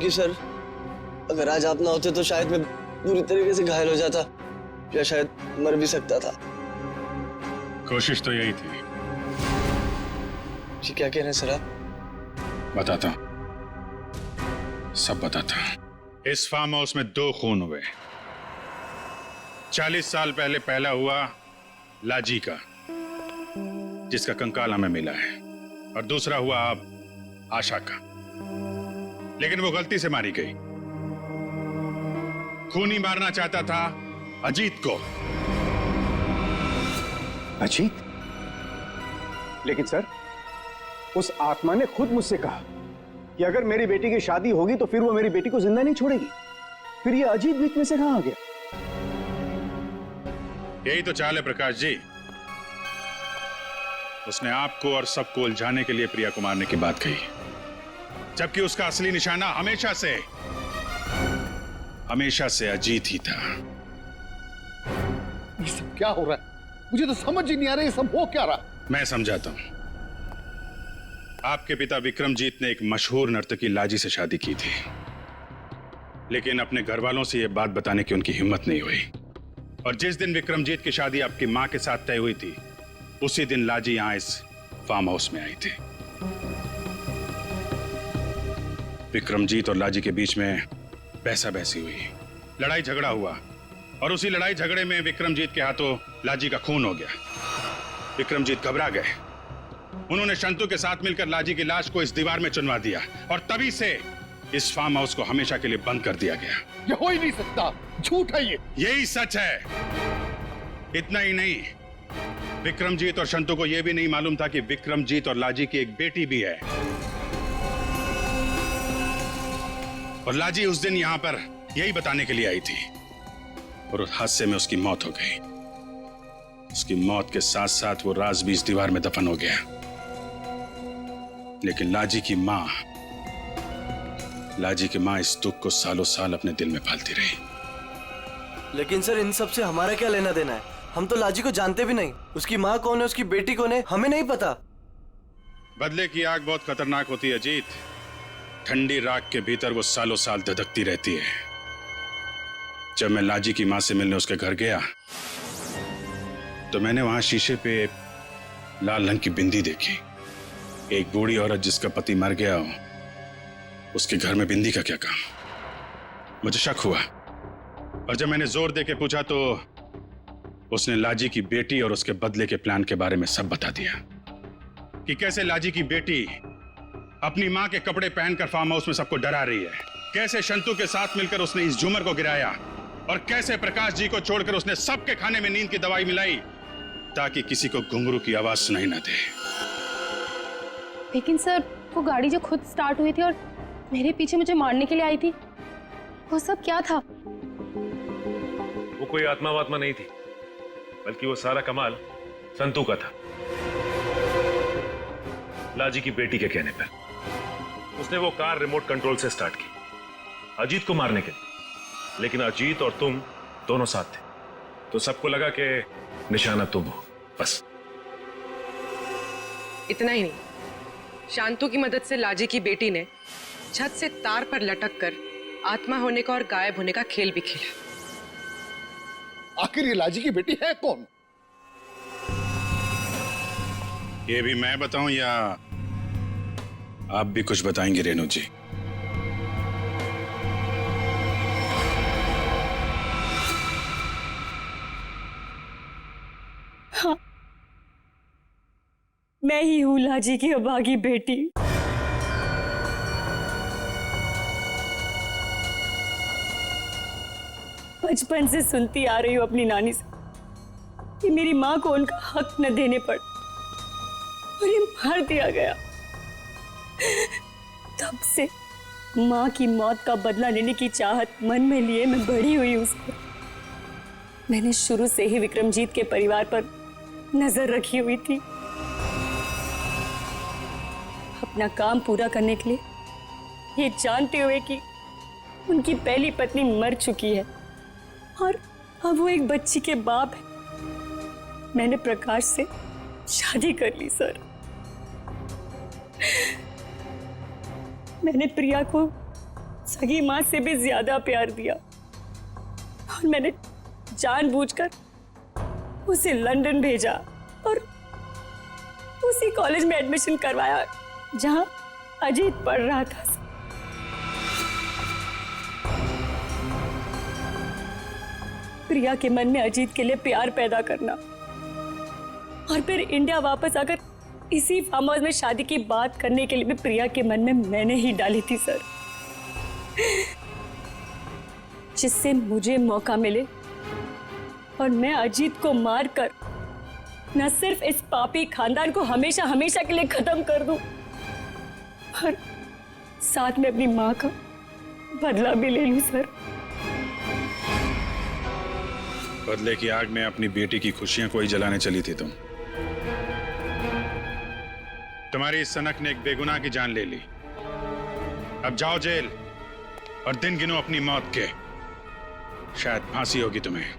Speaker 15: कि सर, अगर आज आप ना होते तो शायद मैं पूरी तरीके से घायल हो जाता या शायद मर भी सकता था।
Speaker 9: कोशिश तो यही थी।
Speaker 15: जी क्या कह रहे हैं सर आप?
Speaker 9: बताता हूं, सब बताता हूं। इस फार्म हाउस में 2 खून हुए। 40 साल पहले पहला हुआ लाजी का, जिसका कंकाल हमें मिला है, और दूसरा हुआ अब आशा का, लेकिन वो गलती से मारी गई। खूनी मारना चाहता था अजीत को।
Speaker 18: अजीत? लेकिन सर, उस आत्मा ने खुद मुझसे कहा कि अगर मेरी बेटी की शादी होगी तो फिर वो मेरी बेटी को जिंदा नहीं छोड़ेगी। फिर ये अजीत बीच में से कहां आ गया?
Speaker 9: यही तो चाल है प्रकाश जी। उसने आपको और सबको उलझाने के लिए प्रिया को मारने की बात कही, जबकि उसका असली निशाना हमेशा से अजीत ही था।
Speaker 17: ये सब क्या हो रहा है? मुझे तो समझ ही नहीं आ रहा, ये सब हो क्या रहा?
Speaker 9: मैं समझाता हूं। आपके पिता विक्रमजीत ने एक मशहूर नर्तकी लाजी से शादी की थी, लेकिन अपने घर वालों से यह बात बताने की उनकी हिम्मत नहीं हुई। और जिस दिन विक्रमजीत की शादी आपकी मां के साथ तय हुई थी, उसी दिन लाजी यहां इस फार्म हाउस में आई थी। विक्रमजीत और लाजी के बीच में बहसा बहसी हुई, लड़ाई झगड़ा हुआ, और उसी लड़ाई झगड़े में विक्रमजीत के हाथों लाजी का खून हो गया। विक्रमजीत घबरा गए। उन्होंने शंतु के साथ मिलकर लाजी की लाश को इस दीवार में चुनवा दिया, और तभी से इस फार्म हाउस को हमेशा के लिए बंद कर दिया गया।
Speaker 17: ये हो ही नहीं सकता, झूठ है ये।
Speaker 9: यही सच है। इतना ही नहीं, विक्रमजीत और शंतु को यह भी नहीं मालूम था कि विक्रमजीत और लाजी की एक बेटी भी है। और लाजी उस दिन यहां पर यही बताने के लिए आई थी, और उस हादसे में उसकी मौत हो गई। उसकी मौत के साथ साथ वो राज भी इस दीवार में दफन हो गया। लेकिन लाजी की मां इस दुख को सालों साल अपने दिल में पालती रही।
Speaker 5: लेकिन सर, इन सब से हमारा क्या लेना देना है? हम तो लाजी को जानते भी नहीं। उसकी माँ कौन है, उसकी बेटी कौन है, हमें नहीं पता।
Speaker 9: बदले की आग बहुत खतरनाक होती है अजीत। ठंडी राख के भीतर वो सालों साल धधकती रहती है। जब मैं लाजी की मां से मिलने उसके घर गया, तो मैंने वहां शीशे पे लाल रंग की बिंदी देखी। एक बूढ़ी औरत जिसका पति मर गया हो, उसके घर में बिंदी का क्या काम? मुझे शक हुआ, और जब मैंने जोर दे के पूछा तो उसने लाजी की बेटी और उसके बदले के प्लान के बारे में सब बता दिया, कि कैसे लाजी की बेटी अपनी मां के कपड़े पहनकर फार्म हाउस में सबको डरा रही है, कैसे शंतु के साथ मिलकर उसने इस झूमर को गिराया, और कैसे प्रकाश जी को छोड़कर उसने सबके खाने में नींद की दवाई मिलाई ताकि किसी को घुंघरू की आवाज सुनाई ना दे।
Speaker 10: लेकिन सर, वो गाड़ी जो खुद स्टार्ट हुई थी और मेरे पीछे मुझे मारने के लिए आई थी, वो सब क्या था?
Speaker 12: वो कोई आत्मा वात्मा नहीं थी, बल्कि वो सारा कमाल संतू का था। लाजी की बेटी के कहने पर उसने वो कार रिमोट कंट्रोल से स्टार्ट की अजीत को मारने के लिए, लेकिन अजीत और तुम दोनों साथ थे, तो सबको लगा कि निशाना तुम हो। बस
Speaker 2: इतना ही नहीं, शांतु की मदद से लाजी की बेटी ने छत से तार पर लटक कर आत्मा होने का और गायब होने का खेल भी खेला।
Speaker 17: आखिर ये लाजी की बेटी है कौन?
Speaker 9: ये भी मैं बताऊं या आप भी कुछ बताएंगे रेणु जी?
Speaker 7: हाँ, मैं ही हूं लाजी की अभागी बेटी। बचपन से सुनती आ रही हूं अपनी नानी से कि मेरी मां को उनका हक न देने पर उन्हें मार दिया गया। तब से मां की मौत का बदला लेने की चाहत मन में लिए मैं बड़ी हुई उसको। मैंने शुरू से ही विक्रमजीत के परिवार पर नजर रखी हुई थी। अपना काम पूरा करने के लिए, ये जानते हुए कि उनकी पहली पत्नी मर चुकी है और अब वो एक बच्ची के बाप है, मैंने प्रकाश से शादी कर ली सर। मैंने प्रिया को
Speaker 10: सगी माँ से भी ज्यादा प्यार दिया और मैंने जानबूझकर उसे लंदन भेजा और उसी कॉलेज में एडमिशन करवाया जहां अजीत पढ़ रहा था। प्रिया के मन में अजीत के लिए प्यार पैदा करना और फिर इंडिया वापस आकर इसी फार्म हाउस में शादी की बात करने के लिए भी प्रिया के मन में मैंने ही डाली थी सर, जिससे मुझे मौका मिले और मैं अजीत को मारकर न सिर्फ इस पापी खानदान को हमेशा हमेशा के लिए खत्म कर दूं, और साथ में अपनी मां का बदला भी ले लूं सर।
Speaker 9: बदले की आग में अपनी बेटी की खुशियां कोई जलाने चली थी तुम। तुम्हारी इस सनक ने एक बेगुनाह की जान ले ली। अब जाओ जेल और दिन गिनो अपनी मौत के। शायद फांसी होगी तुम्हें।